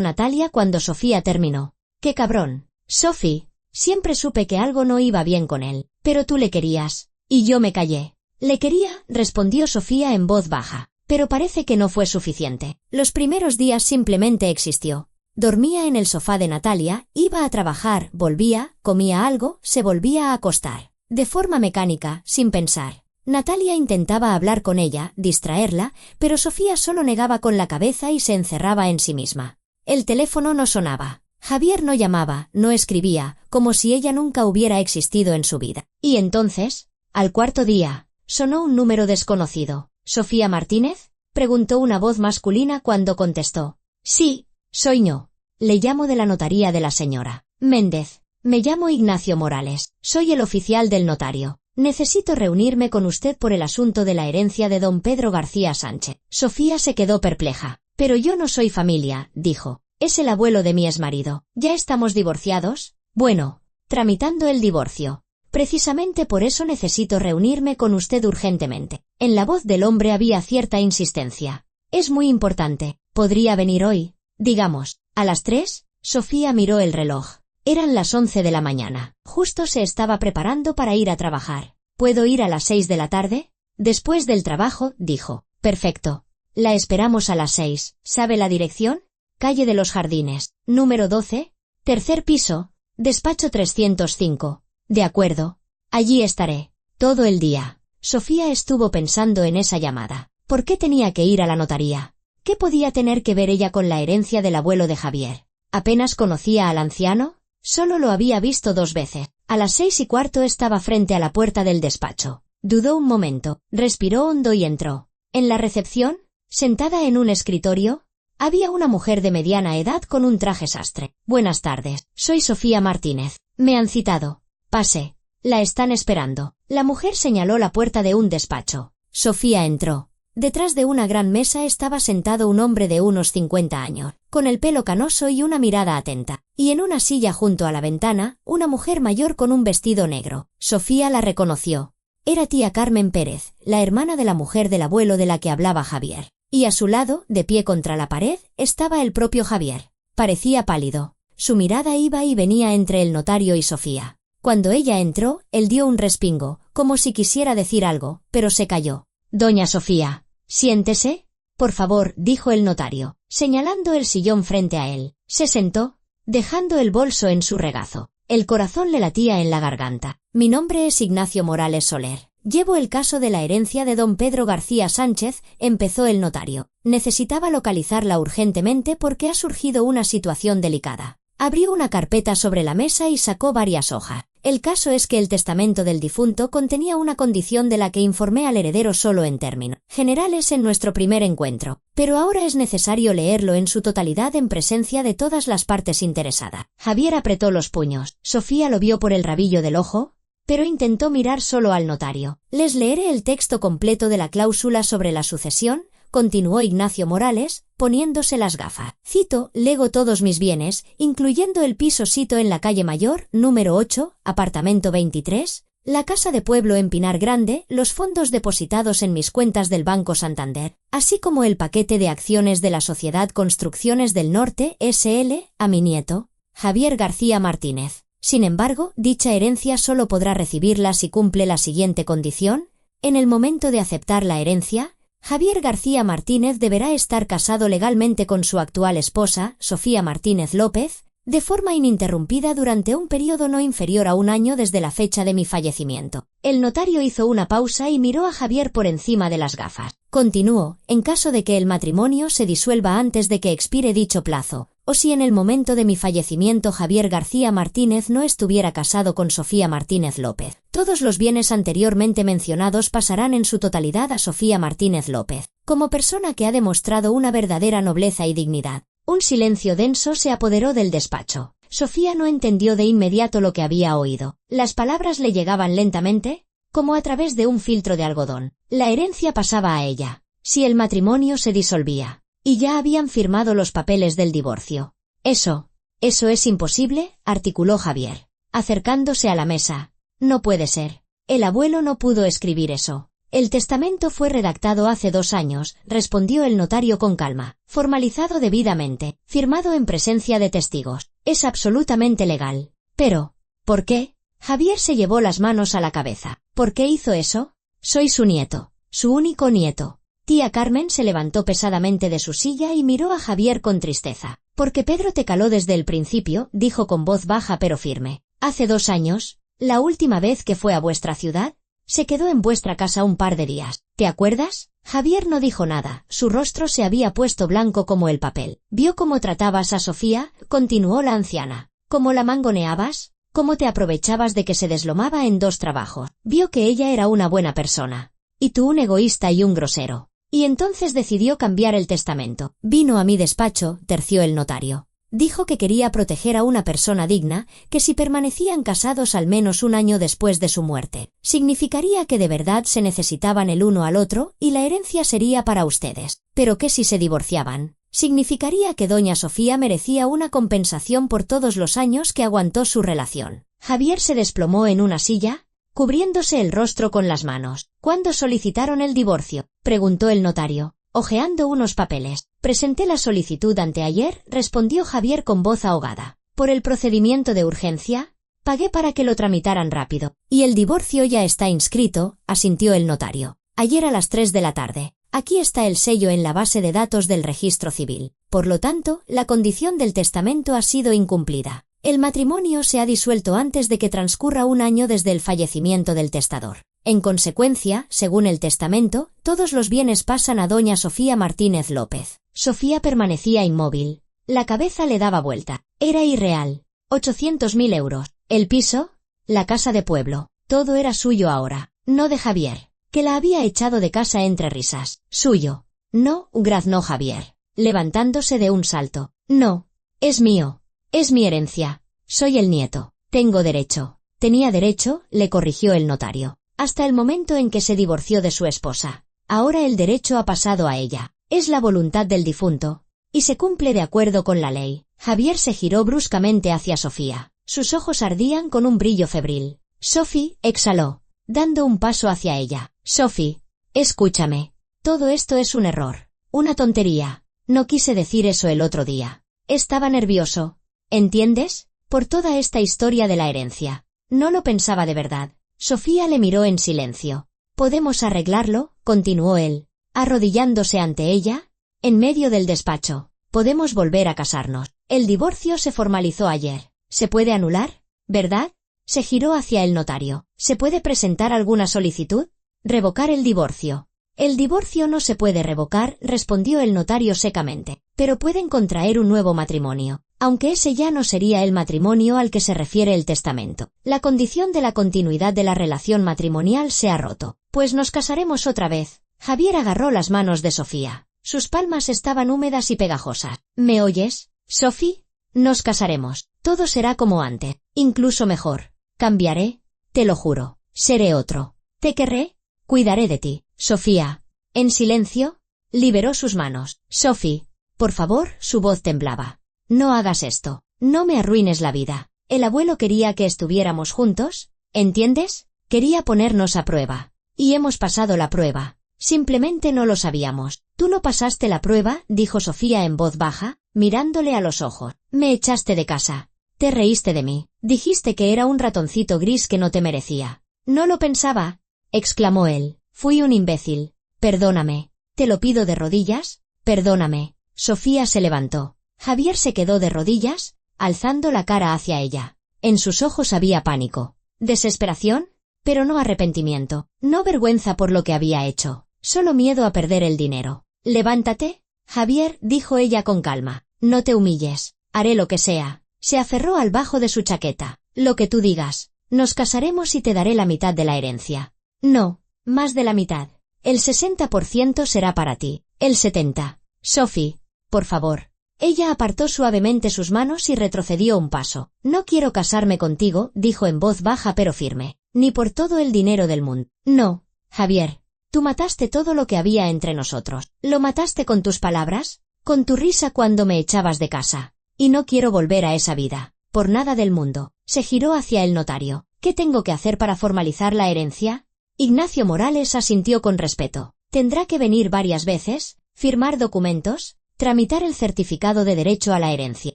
Natalia cuando Sofía terminó. «¡Qué cabrón! Sophie, siempre supe que algo no iba bien con él. Pero tú le querías. Y yo me callé». «Le quería», respondió Sofía en voz baja. Pero parece que no fue suficiente. Los primeros días simplemente existió. Dormía en el sofá de Natalia, iba a trabajar, volvía, comía algo, se volvía a acostar. De forma mecánica, sin pensar. Natalia intentaba hablar con ella, distraerla, pero Sofía solo negaba con la cabeza y se encerraba en sí misma. El teléfono no sonaba. Javier no llamaba, no escribía, como si ella nunca hubiera existido en su vida. Y entonces, al 4.º día, sonó un número desconocido. «¿Sofía Martínez?», preguntó una voz masculina cuando contestó. «Sí, soy yo. Le llamo de la notaría de la señora Méndez. Me llamo Ignacio Morales. Soy el oficial del notario. Necesito reunirme con usted por el asunto de la herencia de don Pedro García Sánchez». Sofía se quedó perpleja. «Pero yo no soy familia», dijo. «Es el abuelo de mi exmarido. ¿Ya estamos divorciados?» «Bueno, tramitando el divorcio. Precisamente por eso necesito reunirme con usted urgentemente». En la voz del hombre había cierta insistencia. «Es muy importante. ¿Podría venir hoy? Digamos, a las 3? Sofía miró el reloj. Eran las 11 de la mañana. Justo se estaba preparando para ir a trabajar. «¿Puedo ir a las 6 de la tarde?» «Después del trabajo», dijo. «Perfecto. La esperamos a las 6. ¿Sabe la dirección?» «Calle de los Jardines, número 12, tercer piso, despacho 305. «De acuerdo. Allí estaré. Todo el día». Sofía estuvo pensando en esa llamada. ¿Por qué tenía que ir a la notaría? ¿Qué podía tener que ver ella con la herencia del abuelo de Javier? ¿Apenas conocía al anciano? Solo lo había visto 2 veces. A las 6:15 estaba frente a la puerta del despacho. Dudó un momento, respiró hondo y entró. En la recepción, sentada en un escritorio, había una mujer de mediana edad con un traje sastre. «Buenas tardes. Soy Sofía Martínez. Me han citado. Pase. La están esperando». La mujer señaló la puerta de un despacho. Sofía entró. Detrás de una gran mesa estaba sentado un hombre de unos 50 años, con el pelo canoso y una mirada atenta. Y en una silla junto a la ventana, una mujer mayor con un vestido negro. Sofía la reconoció. Era tía Carmen Pérez, la hermana de la mujer del abuelo de la que hablaba Javier. Y a su lado, de pie contra la pared, estaba el propio Javier. Parecía pálido. Su mirada iba y venía entre el notario y Sofía. Cuando ella entró, él dio un respingo, como si quisiera decir algo, pero se calló. «Doña Sofía, siéntese, por favor», dijo el notario, señalando el sillón frente a él. Se sentó, dejando el bolso en su regazo. El corazón le latía en la garganta. «Mi nombre es Ignacio Morales Soler. Llevo el caso de la herencia de don Pedro García Sánchez», empezó el notario. «Necesitaba localizarla urgentemente porque ha surgido una situación delicada». Abrió una carpeta sobre la mesa y sacó varias hojas. «El caso es que el testamento del difunto contenía una condición de la que informé al heredero solo en términos generales en nuestro primer encuentro, pero ahora es necesario leerlo en su totalidad en presencia de todas las partes interesadas». Javier apretó los puños. Sofía lo vio por el rabillo del ojo, pero intentó mirar solo al notario. «Les leeré el texto completo de la cláusula sobre la sucesión», continuó Ignacio Morales, poniéndose las gafas. «Cito, lego todos mis bienes, incluyendo el piso sito en la calle Mayor, número 8, apartamento 23, la casa de pueblo en Pinar Grande, los fondos depositados en mis cuentas del Banco Santander, así como el paquete de acciones de la Sociedad Construcciones del Norte, S.L., a mi nieto, Javier García Martínez. Sin embargo, dicha herencia solo podrá recibirla si cumple la siguiente condición. En el momento de aceptar la herencia, Javier García Martínez deberá estar casado legalmente con su actual esposa, Sofía Martínez López, de forma ininterrumpida durante un periodo no inferior a un año desde la fecha de mi fallecimiento». El notario hizo una pausa y miró a Javier por encima de las gafas. Continuó: «En caso de que el matrimonio se disuelva antes de que expire dicho plazo, o si en el momento de mi fallecimiento Javier García Martínez no estuviera casado con Sofía Martínez López, todos los bienes anteriormente mencionados pasarán en su totalidad a Sofía Martínez López, como persona que ha demostrado una verdadera nobleza y dignidad». Un silencio denso se apoderó del despacho. Sofía no entendió de inmediato lo que había oído. Las palabras le llegaban lentamente, como a través de un filtro de algodón. La herencia pasaba a ella. Si el matrimonio se disolvía. Y ya habían firmado los papeles del divorcio. Eso es imposible», articuló Javier, acercándose a la mesa. «No puede ser. El abuelo no pudo escribir eso». «El testamento fue redactado hace 2 años», respondió el notario con calma. «Formalizado debidamente, firmado en presencia de testigos. Es absolutamente legal». «Pero, ¿por qué?». Javier se llevó las manos a la cabeza. «¿Por qué hizo eso? Soy su nieto, su único nieto». Tía Carmen se levantó pesadamente de su silla y miró a Javier con tristeza. «Porque Pedro te caló desde el principio», dijo con voz baja pero firme. «Hace 2 años, la última vez que fue a vuestra ciudad, se quedó en vuestra casa un par de días. ¿Te acuerdas?». Javier no dijo nada, su rostro se había puesto blanco como el papel. «¿Vio cómo tratabas a Sofía?», continuó la anciana. «¿Cómo la mangoneabas? ¿Cómo te aprovechabas de que se deslomaba en 2 trabajos? Vio que ella era una buena persona. Y tú un egoísta y un grosero. Y entonces decidió cambiar el testamento». «Vino a mi despacho», terció el notario. «Dijo que quería proteger a una persona digna, que si permanecían casados al menos un año después de su muerte, significaría que de verdad se necesitaban el uno al otro y la herencia sería para ustedes. Pero que si se divorciaban, significaría que doña Sofía merecía una compensación por todos los años que aguantó su relación». Javier se desplomó en una silla, cubriéndose el rostro con las manos. «¿Cuándo solicitaron el divorcio?», preguntó el notario, hojeando unos papeles. «Presenté la solicitud anteayer», respondió Javier con voz ahogada. «Por el procedimiento de urgencia, pagué para que lo tramitaran rápido». «Y el divorcio ya está inscrito», asintió el notario. «Ayer a las 3 de la tarde. Aquí está el sello en la base de datos del registro civil. Por lo tanto, la condición del testamento ha sido incumplida. El matrimonio se ha disuelto antes de que transcurra un año desde el fallecimiento del testador. En consecuencia, según el testamento, todos los bienes pasan a doña Sofía Martínez López». Sofía permanecía inmóvil. La cabeza le daba vuelta. Era irreal. 800.000 euros. El piso, la casa de pueblo, todo era suyo ahora, no de Javier, que la había echado de casa entre risas. «Suyo». «No», graznó Javier, levantándose de un salto. «No, es mío. Es mi herencia. Soy el nieto. Tengo derecho». «Tenía derecho», le corrigió el notario, «hasta el momento en que se divorció de su esposa. Ahora el derecho ha pasado a ella. Es la voluntad del difunto, y se cumple de acuerdo con la ley». Javier se giró bruscamente hacia Sofía. Sus ojos ardían con un brillo febril. «Sophie», exhaló, dando un paso hacia ella. «Sophie, escúchame. Todo esto es un error. Una tontería. No quise decir eso el otro día. Estaba nervioso. ¿Entiendes? Por toda esta historia de la herencia. No lo pensaba de verdad. Sofía le miró en silencio. «¿Podemos arreglarlo?», continuó él, arrodillándose ante ella, en medio del despacho. «Podemos volver a casarnos. El divorcio se formalizó ayer. ¿Se puede anular? ¿Verdad?». Se giró hacia el notario. «¿Se puede presentar alguna solicitud?». «Revocar el divorcio». «El divorcio no se puede revocar», respondió el notario secamente, «pero pueden contraer un nuevo matrimonio, aunque ese ya no sería el matrimonio al que se refiere el testamento. La condición de la continuidad de la relación matrimonial se ha roto. Pues nos casaremos otra vez». Javier agarró las manos de Sofía. Sus palmas estaban húmedas y pegajosas. «¿Me oyes, Sophie? Nos casaremos. Todo será como antes, incluso mejor. Cambiaré, te lo juro. Seré otro. Te querré, cuidaré de ti». Sofía, en silencio, liberó sus manos. «Sophie, por favor», su voz temblaba. «No hagas esto. No me arruines la vida. El abuelo quería que estuviéramos juntos, ¿entiendes? Quería ponernos a prueba. Y hemos pasado la prueba. Simplemente no lo sabíamos». «Tú no pasaste la prueba», dijo Sofía en voz baja, mirándole a los ojos. «Me echaste de casa. Te reíste de mí. Dijiste que era un ratoncito gris que no te merecía». «No lo pensaba», exclamó él. «Fui un imbécil. Perdóname. Te lo pido de rodillas, perdóname». Sofía se levantó. Javier se quedó de rodillas, alzando la cara hacia ella. En sus ojos había pánico. Desesperación, pero no arrepentimiento. No vergüenza por lo que había hecho. Solo miedo a perder el dinero. «Levántate, Javier», dijo ella con calma. «No te humilles. Haré lo que sea». Se aferró al bajo de su chaqueta. «Lo que tú digas. Nos casaremos y te daré la mitad de la herencia». «No, más de la mitad. El 60% será para ti. El 70%. Sophie, por favor». Ella apartó suavemente sus manos y retrocedió un paso. «No quiero casarme contigo», dijo en voz baja pero firme. «Ni por todo el dinero del mundo». «No, Javier. Tú mataste todo lo que había entre nosotros. Lo mataste con tus palabras, con tu risa cuando me echabas de casa. Y no quiero volver a esa vida. Por nada del mundo». Se giró hacia el notario. «¿Qué tengo que hacer para formalizar la herencia?». Ignacio Morales asintió con respeto. «Tendrá que venir varias veces, firmar documentos, tramitar el certificado de derecho a la herencia.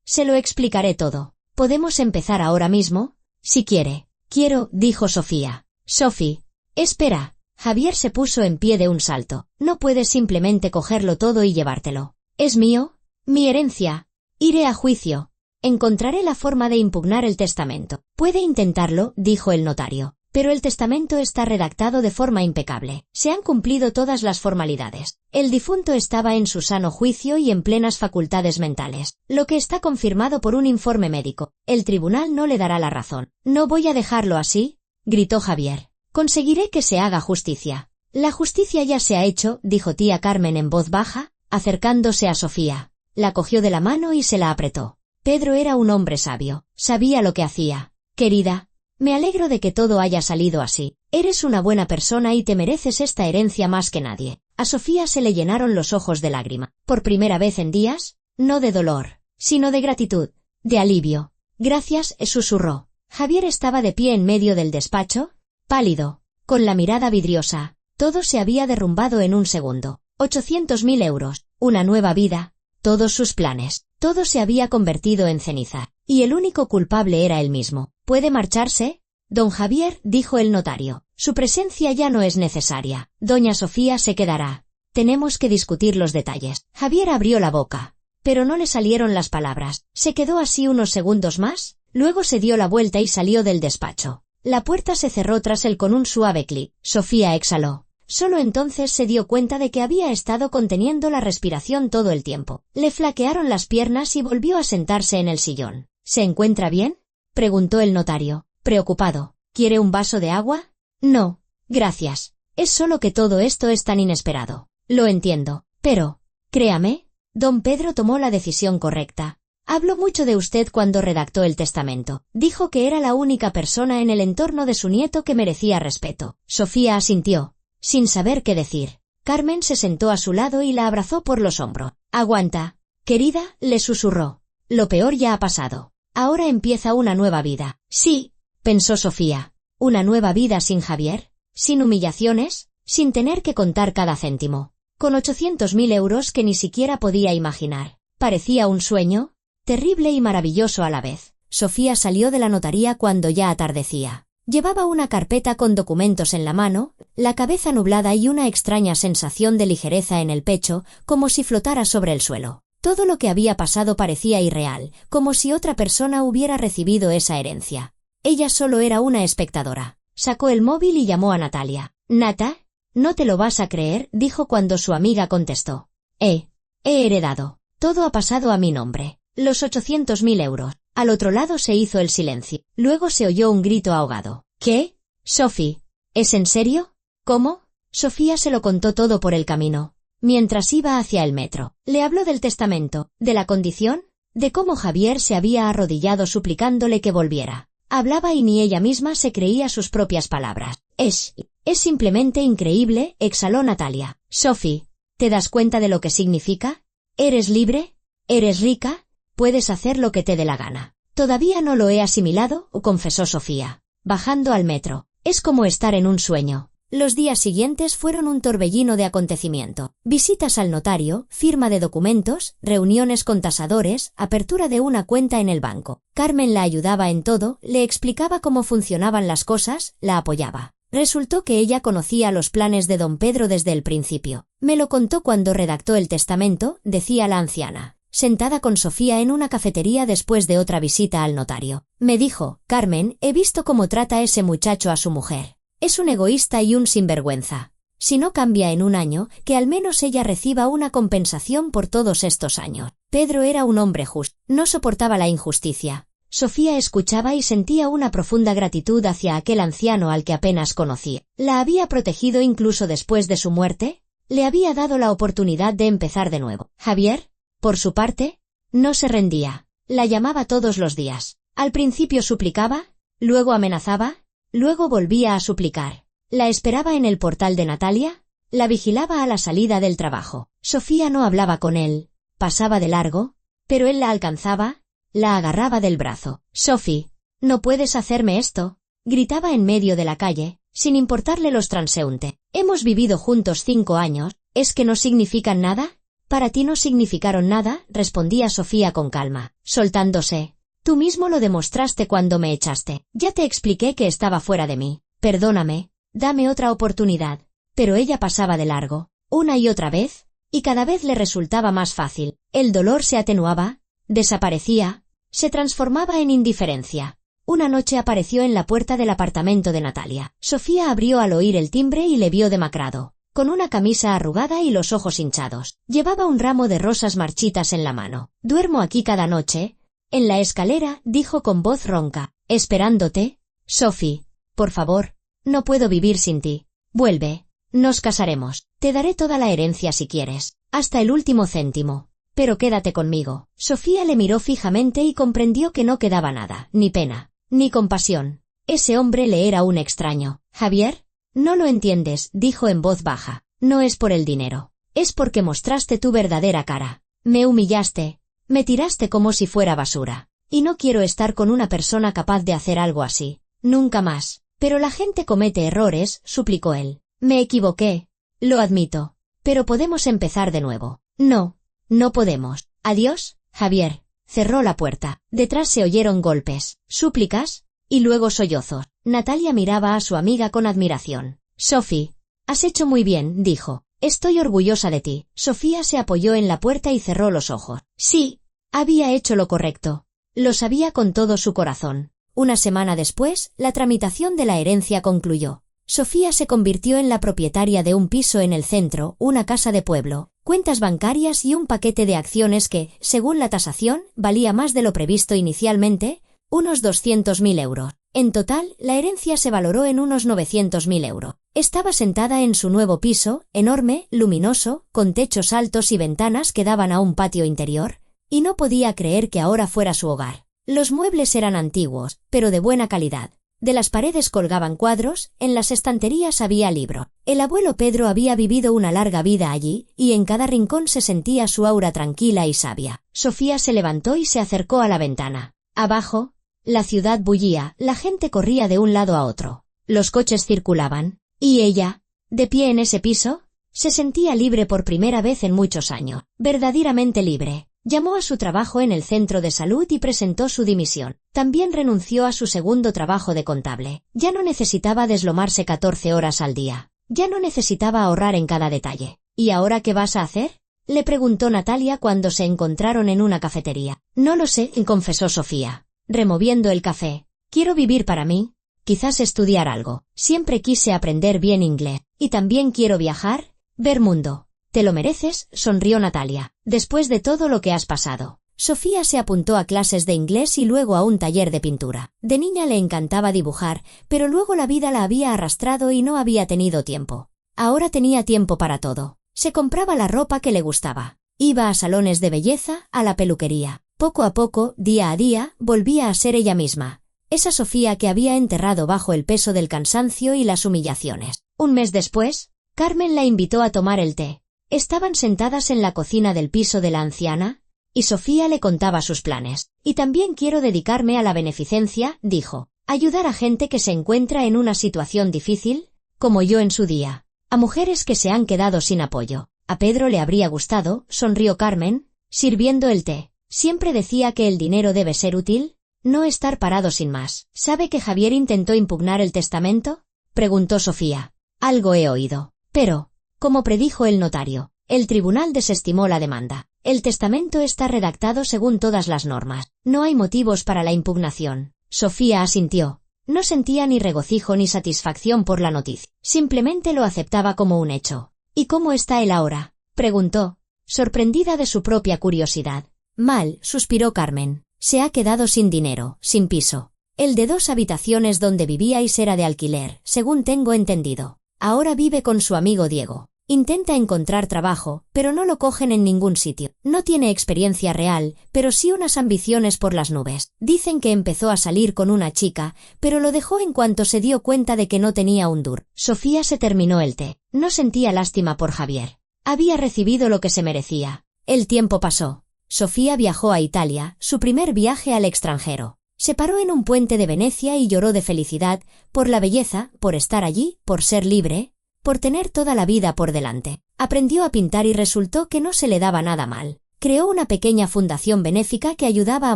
Se lo explicaré todo. Podemos empezar ahora mismo, si quiere». «Quiero», dijo Sofía. «Sophie, espera». Javier se puso en pie de un salto. «No puedes simplemente cogerlo todo y llevártelo. Es mío, mi herencia. Iré a juicio. Encontraré la forma de impugnar el testamento». «Puede intentarlo», dijo el notario. «Pero el testamento está redactado de forma impecable. Se han cumplido todas las formalidades. El difunto estaba en su sano juicio y en plenas facultades mentales, lo que está confirmado por un informe médico. El tribunal no le dará la razón». «No voy a dejarlo así», gritó Javier. «Conseguiré que se haga justicia». «La justicia ya se ha hecho», dijo tía Carmen en voz baja, acercándose a Sofía. La cogió de la mano y se la apretó. Pedro era un hombre sabio. Sabía lo que hacía. «Querida, me alegro de que todo haya salido así. Eres una buena persona y te mereces esta herencia más que nadie». A Sofía se le llenaron los ojos de lágrima. Por primera vez en días, no de dolor, sino de gratitud, de alivio. «Gracias», susurró. Javier estaba de pie en medio del despacho, pálido, con la mirada vidriosa. Todo se había derrumbado en un segundo. 800.000 euros, una nueva vida, todos sus planes, todo se había convertido en ceniza. Y el único culpable era él mismo. «¿Puede marcharse, don Javier?», dijo el notario. «Su presencia ya no es necesaria. Doña Sofía se quedará. Tenemos que discutir los detalles». Javier abrió la boca, pero no le salieron las palabras. Se quedó así unos segundos más, luego se dio la vuelta y salió del despacho. La puerta se cerró tras él con un suave clic. Sofía exhaló. Solo entonces se dio cuenta de que había estado conteniendo la respiración todo el tiempo. Le flaquearon las piernas y volvió a sentarse en el sillón. «¿Se encuentra bien?», preguntó el notario, preocupado. «¿Quiere un vaso de agua?». «No, gracias. Es solo que todo esto es tan inesperado». «Lo entiendo. Pero, créame, don Pedro tomó la decisión correcta. Habló mucho de usted cuando redactó el testamento. Dijo que era la única persona en el entorno de su nieto que merecía respeto». Sofía asintió, sin saber qué decir. Carmen se sentó a su lado y la abrazó por los hombros. «Aguanta, querida», le susurró. «Lo peor ya ha pasado. Ahora empieza una nueva vida». «Sí», pensó Sofía. «Una nueva vida sin Javier, sin humillaciones, sin tener que contar cada céntimo. Con 800.000 euros que ni siquiera podía imaginar. Parecía un sueño, terrible y maravilloso a la vez. Sofía salió de la notaría cuando ya atardecía. Llevaba una carpeta con documentos en la mano, la cabeza nublada y una extraña sensación de ligereza en el pecho, como si flotara sobre el suelo. Todo lo que había pasado parecía irreal, como si otra persona hubiera recibido esa herencia. Ella solo era una espectadora. Sacó el móvil y llamó a Natalia. «Nata, no te lo vas a creer», dijo cuando su amiga contestó. He heredado. Todo ha pasado a mi nombre. Los 800.000 euros. Al otro lado se hizo el silencio. Luego se oyó un grito ahogado. «¿Qué? Sophie, ¿es en serio? ¿Cómo?» Sofía se lo contó todo por el camino. Mientras iba hacia el metro, le habló del testamento, de la condición, de cómo Javier se había arrodillado suplicándole que volviera. Hablaba y ni ella misma se creía sus propias palabras. Es simplemente increíble», exhaló Natalia. «Sophie, ¿te das cuenta de lo que significa? ¿Eres libre? ¿Eres rica? Puedes hacer lo que te dé la gana». «Todavía no lo he asimilado», confesó Sofía, bajando al metro. «Es como estar en un sueño». Los días siguientes fueron un torbellino de acontecimiento. Visitas al notario, firma de documentos, reuniones con tasadores, apertura de una cuenta en el banco. Carmen la ayudaba en todo, le explicaba cómo funcionaban las cosas, la apoyaba. Resultó que ella conocía los planes de don Pedro desde el principio. «Me lo contó cuando redactó el testamento», decía la anciana, sentada con Sofía en una cafetería después de otra visita al notario. «Me dijo, Carmen, he visto cómo trata ese muchacho a su mujer. Es un egoísta y un sinvergüenza. Si no cambia en un año, que al menos ella reciba una compensación por todos estos años». Pedro era un hombre justo, no soportaba la injusticia. Sofía escuchaba y sentía una profunda gratitud hacia aquel anciano al que apenas conocía. ¿La había protegido incluso después de su muerte? ¿Le había dado la oportunidad de empezar de nuevo? Javier, por su parte, no se rendía. La llamaba todos los días. Al principio suplicaba, luego amenazaba, luego volvía a suplicar. La esperaba en el portal de Natalia, la vigilaba a la salida del trabajo. Sofía no hablaba con él, pasaba de largo, pero él la alcanzaba, la agarraba del brazo. «Sophie, no puedes hacerme esto», gritaba en medio de la calle, sin importarle los transeúntes. «Hemos vivido juntos 5 años, ¿es que no significan nada?» «Para ti no significaron nada», respondía Sofía con calma, soltándose. «Tú mismo lo demostraste cuando me echaste. Ya te expliqué que estaba fuera de mí. Perdóname, dame otra oportunidad». Pero ella pasaba de largo, una y otra vez, y cada vez le resultaba más fácil. El dolor se atenuaba, desaparecía, se transformaba en indiferencia. Una noche apareció en la puerta del apartamento de Natalia. Sofía abrió al oír el timbre y le vio demacrado, con una camisa arrugada y los ojos hinchados. Llevaba un ramo de rosas marchitas en la mano. «Duermo aquí cada noche, en la escalera», dijo con voz ronca, «esperándote. Sophie, por favor, no puedo vivir sin ti. Vuelve, nos casaremos. Te daré toda la herencia si quieres, hasta el último céntimo. Pero quédate conmigo». Sofía le miró fijamente y comprendió que no quedaba nada, ni pena, ni compasión. Ese hombre le era un extraño. «Javier, no lo entiendes», dijo en voz baja. «No es por el dinero. Es porque mostraste tu verdadera cara. Me humillaste. Me tiraste como si fuera basura. Y no quiero estar con una persona capaz de hacer algo así. Nunca más». «Pero la gente comete errores», suplicó él. «Me equivoqué. Lo admito. Pero podemos empezar de nuevo». «No, no podemos. Adiós, Javier». Cerró la puerta. Detrás se oyeron golpes, súplicas, y luego sollozos. Natalia miraba a su amiga con admiración. «Sophie, has hecho muy bien», dijo. «Estoy orgullosa de ti». Sofía se apoyó en la puerta y cerró los ojos. Sí, había hecho lo correcto. Lo sabía con todo su corazón. Una semana después, la tramitación de la herencia concluyó. Sofía se convirtió en la propietaria de un piso en el centro, una casa de pueblo, cuentas bancarias y un paquete de acciones que, según la tasación, valía más de lo previsto inicialmente, unos 200.000 euros. En total, la herencia se valoró en unos 900.000 euros. Estaba sentada en su nuevo piso, enorme, luminoso, con techos altos y ventanas que daban a un patio interior, y no podía creer que ahora fuera su hogar. Los muebles eran antiguos, pero de buena calidad. De las paredes colgaban cuadros, en las estanterías había libros. El abuelo Pedro había vivido una larga vida allí, y en cada rincón se sentía su aura tranquila y sabia. Sofía se levantó y se acercó a la ventana. Abajo, la ciudad bullía, la gente corría de un lado a otro. Los coches circulaban, y ella, de pie en ese piso, se sentía libre por primera vez en muchos años. Verdaderamente libre. Llamó a su trabajo en el centro de salud y presentó su dimisión. También renunció a su segundo trabajo de contable. Ya no necesitaba deslomarse 14 horas al día. Ya no necesitaba ahorrar en cada detalle. ¿Y ahora qué vas a hacer?, le preguntó Natalia cuando se encontraron en una cafetería. No lo sé, confesó Sofía, removiendo el café. Quiero vivir para mí, quizás estudiar algo. Siempre quise aprender bien inglés. Y también quiero viajar, ver mundo. Te lo mereces, sonrió Natalia, después de todo lo que has pasado. Sofía se apuntó a clases de inglés y luego a un taller de pintura. De niña le encantaba dibujar, pero luego la vida la había arrastrado y no había tenido tiempo. Ahora tenía tiempo para todo. Se compraba la ropa que le gustaba. Iba a salones de belleza, a la peluquería. Poco a poco, día a día, volvía a ser ella misma. Esa Sofía que había enterrado bajo el peso del cansancio y las humillaciones. Un mes después, Carmen la invitó a tomar el té. Estaban sentadas en la cocina del piso de la anciana, y Sofía le contaba sus planes. Y también quiero dedicarme a la beneficencia, dijo. Ayudar a gente que se encuentra en una situación difícil, como yo en su día. A mujeres que se han quedado sin apoyo. A Pedro le habría gustado, sonrió Carmen, sirviendo el té. Siempre decía que el dinero debe ser útil, no estar parado sin más. ¿Sabe que Javier intentó impugnar el testamento?, preguntó Sofía. Algo he oído. Pero, como predijo el notario, el tribunal desestimó la demanda. El testamento está redactado según todas las normas. No hay motivos para la impugnación. Sofía asintió. No sentía ni regocijo ni satisfacción por la noticia. Simplemente lo aceptaba como un hecho. ¿Y cómo está él ahora?, preguntó, sorprendida de su propia curiosidad. Mal, suspiró Carmen. Se ha quedado sin dinero, sin piso. El de 2 habitaciones donde vivíais era de alquiler, según tengo entendido. Ahora vive con su amigo Diego. Intenta encontrar trabajo, pero no lo cogen en ningún sitio. No tiene experiencia real, pero sí unas ambiciones por las nubes. Dicen que empezó a salir con una chica, pero lo dejó en cuanto se dio cuenta de que no tenía un duro. Sofía se terminó el té. No sentía lástima por Javier. Había recibido lo que se merecía. El tiempo pasó. Sofía viajó a Italia, su primer viaje al extranjero. Se paró en un puente de Venecia y lloró de felicidad, por la belleza, por estar allí, por ser libre, por tener toda la vida por delante. Aprendió a pintar y resultó que no se le daba nada mal. Creó una pequeña fundación benéfica que ayudaba a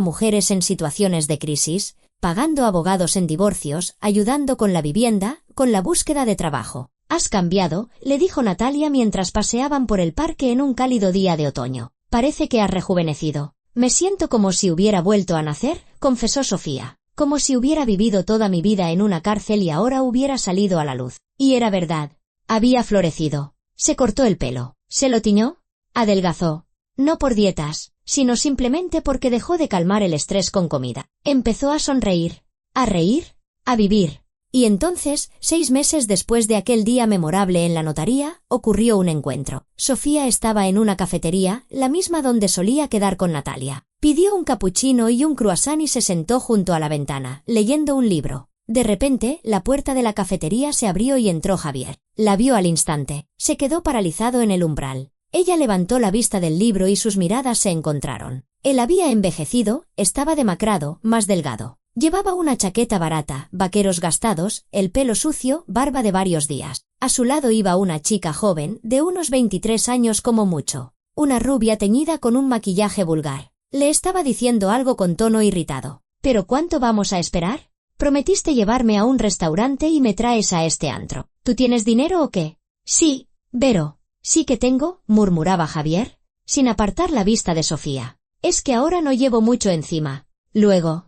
mujeres en situaciones de crisis, pagando abogados en divorcios, ayudando con la vivienda, con la búsqueda de trabajo. Has cambiado, le dijo Natalia mientras paseaban por el parque en un cálido día de otoño. Parece que has rejuvenecido. Me siento como si hubiera vuelto a nacer, confesó Sofía. Como si hubiera vivido toda mi vida en una cárcel y ahora hubiera salido a la luz. Y era verdad. Había florecido. Se cortó el pelo. ¿Se lo tiñó? Adelgazó. No por dietas, sino simplemente porque dejó de calmar el estrés con comida. Empezó a sonreír, a reír, a vivir. Y entonces, 6 meses después de aquel día memorable en la notaría, ocurrió un encuentro. Sofía estaba en una cafetería, la misma donde solía quedar con Natalia. Pidió un capuchino y un croissant y se sentó junto a la ventana, leyendo un libro. De repente, la puerta de la cafetería se abrió y entró Javier. La vio al instante. Se quedó paralizado en el umbral. Ella levantó la vista del libro y sus miradas se encontraron. Él había envejecido, estaba demacrado, más delgado. Llevaba una chaqueta barata, vaqueros gastados, el pelo sucio, barba de varios días. A su lado iba una chica joven, de unos 23 años como mucho. Una rubia teñida con un maquillaje vulgar. Le estaba diciendo algo con tono irritado. ¿Pero cuánto vamos a esperar? Prometiste llevarme a un restaurante y me traes a este antro. ¿Tú tienes dinero o qué? Sí, Vero. Sí que tengo, murmuraba Javier, sin apartar la vista de Sofía. Es que ahora no llevo mucho encima. Luego,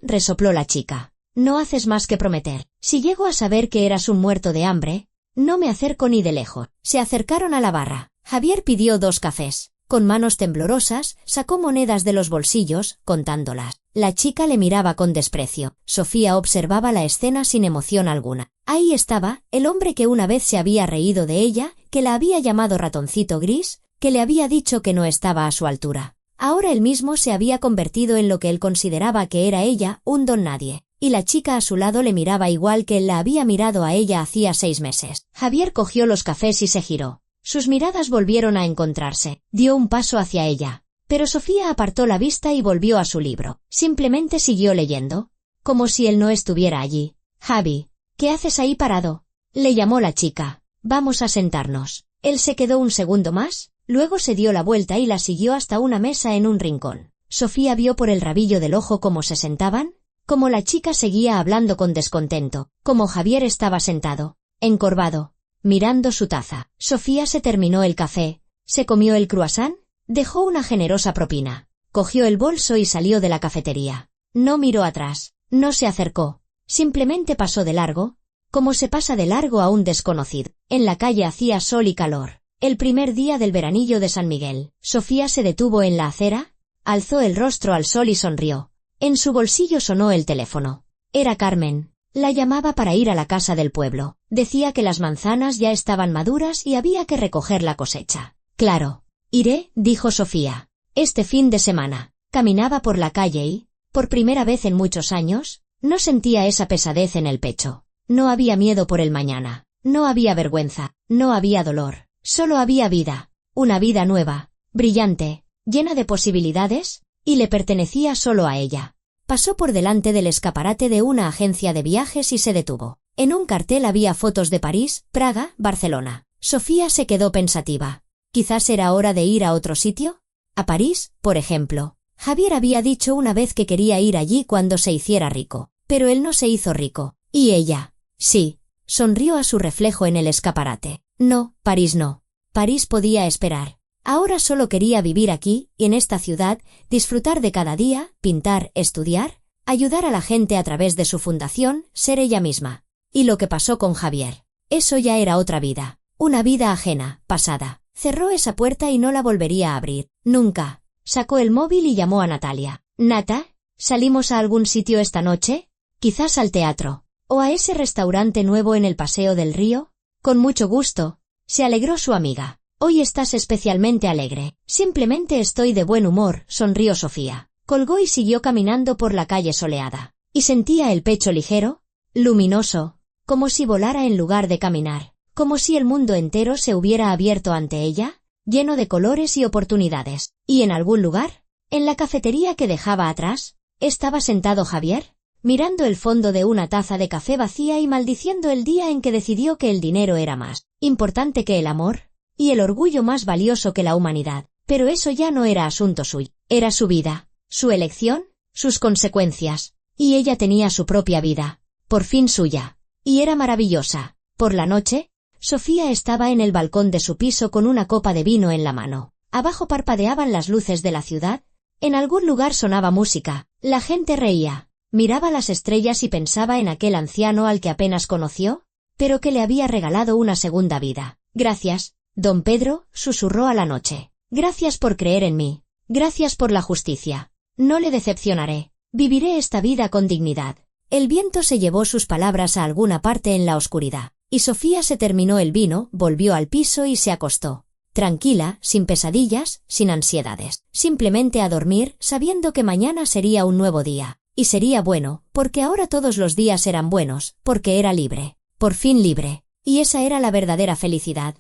resopló la chica. No haces más que prometer. Si llego a saber que eras un muerto de hambre, no me acerco ni de lejos. Se acercaron a la barra. Javier pidió 2 cafés. Con manos temblorosas, sacó monedas de los bolsillos, contándolas. La chica le miraba con desprecio. Sofía observaba la escena sin emoción alguna. Ahí estaba, el hombre que una vez se había reído de ella, que la había llamado ratoncito gris, que le había dicho que no estaba a su altura. Ahora él mismo se había convertido en lo que él consideraba que era ella, un don nadie. Y la chica a su lado le miraba igual que él la había mirado a ella hacía 6 meses. Javier cogió los cafés y se giró. Sus miradas volvieron a encontrarse. Dio un paso hacia ella. Pero Sofía apartó la vista y volvió a su libro. Simplemente siguió leyendo, como si él no estuviera allí. Javi, ¿qué haces ahí parado?, le llamó la chica. Vamos a sentarnos. Él se quedó un segundo más, Luego se dio la vuelta y la siguió hasta una mesa en un rincón. Sofía vio por el rabillo del ojo cómo se sentaban, cómo la chica seguía hablando con descontento, cómo Javier estaba sentado, encorvado, mirando su taza. Sofía se terminó el café, se comió el croissant, dejó una generosa propina, cogió el bolso y salió de la cafetería. No miró atrás, no se acercó, simplemente pasó de largo, como se pasa de largo a un desconocido. En la calle hacía sol y calor. El primer día del veranillo de San Miguel. Sofía se detuvo en la acera, alzó el rostro al sol y sonrió. En su bolsillo sonó el teléfono. Era Carmen. La llamaba para ir a la casa del pueblo. Decía que las manzanas ya estaban maduras y había que recoger la cosecha. Claro. Iré, dijo Sofía. Este fin de semana. Caminaba por la calle y, por primera vez en muchos años, no sentía esa pesadez en el pecho. No había miedo por el mañana. No había vergüenza. No había dolor. Solo había vida. Una vida nueva, brillante, llena de posibilidades, y le pertenecía solo a ella. Pasó por delante del escaparate de una agencia de viajes y se detuvo. En un cartel había fotos de París, Praga, Barcelona. Sofía se quedó pensativa. ¿Quizás era hora de ir a otro sitio? A París, por ejemplo. Javier había dicho una vez que quería ir allí cuando se hiciera rico. Pero él no se hizo rico. ¿Y ella? Sí. Sonrió a su reflejo en el escaparate. No, París no. París podía esperar. Ahora solo quería vivir aquí, en esta ciudad, disfrutar de cada día, pintar, estudiar, ayudar a la gente a través de su fundación, ser ella misma. Y lo que pasó con Javier. Eso ya era otra vida. Una vida ajena, pasada. Cerró esa puerta y no la volvería a abrir. Nunca. Sacó el móvil y llamó a Natalia. Nata, ¿salimos a algún sitio esta noche? Quizás al teatro. ¿O a ese restaurante nuevo en el Paseo del Río? Con mucho gusto. Se alegró su amiga. Hoy estás especialmente alegre. Simplemente estoy de buen humor, sonrió Sofía. Colgó y siguió caminando por la calle soleada. Y sentía el pecho ligero, luminoso, como si volara en lugar de caminar, como si el mundo entero se hubiera abierto ante ella, lleno de colores y oportunidades. Y en algún lugar, en la cafetería que dejaba atrás, estaba sentado Javier, mirando el fondo de una taza de café vacía y maldiciendo el día en que decidió que el dinero era más importante que el amor, y el orgullo más valioso que la humanidad. Pero eso ya no era asunto suyo. Era su vida, su elección, sus consecuencias. Y ella tenía su propia vida, por fin suya. Y era maravillosa. Por la noche, Sofía estaba en el balcón de su piso con una copa de vino en la mano. Abajo parpadeaban las luces de la ciudad. En algún lugar sonaba música. La gente reía. Miraba las estrellas y pensaba en aquel anciano al que apenas conoció, pero que le había regalado una segunda vida. Gracias, don Pedro, susurró a la noche. Gracias por creer en mí. Gracias por la justicia. No le decepcionaré. Viviré esta vida con dignidad. El viento se llevó sus palabras a alguna parte en la oscuridad, y Sofía se terminó el vino, volvió al piso y se acostó. Tranquila, sin pesadillas, sin ansiedades. Simplemente a dormir, sabiendo que mañana sería un nuevo día. Y sería bueno, porque ahora todos los días eran buenos, porque era libre. Por fin libre. Y esa era la verdadera felicidad.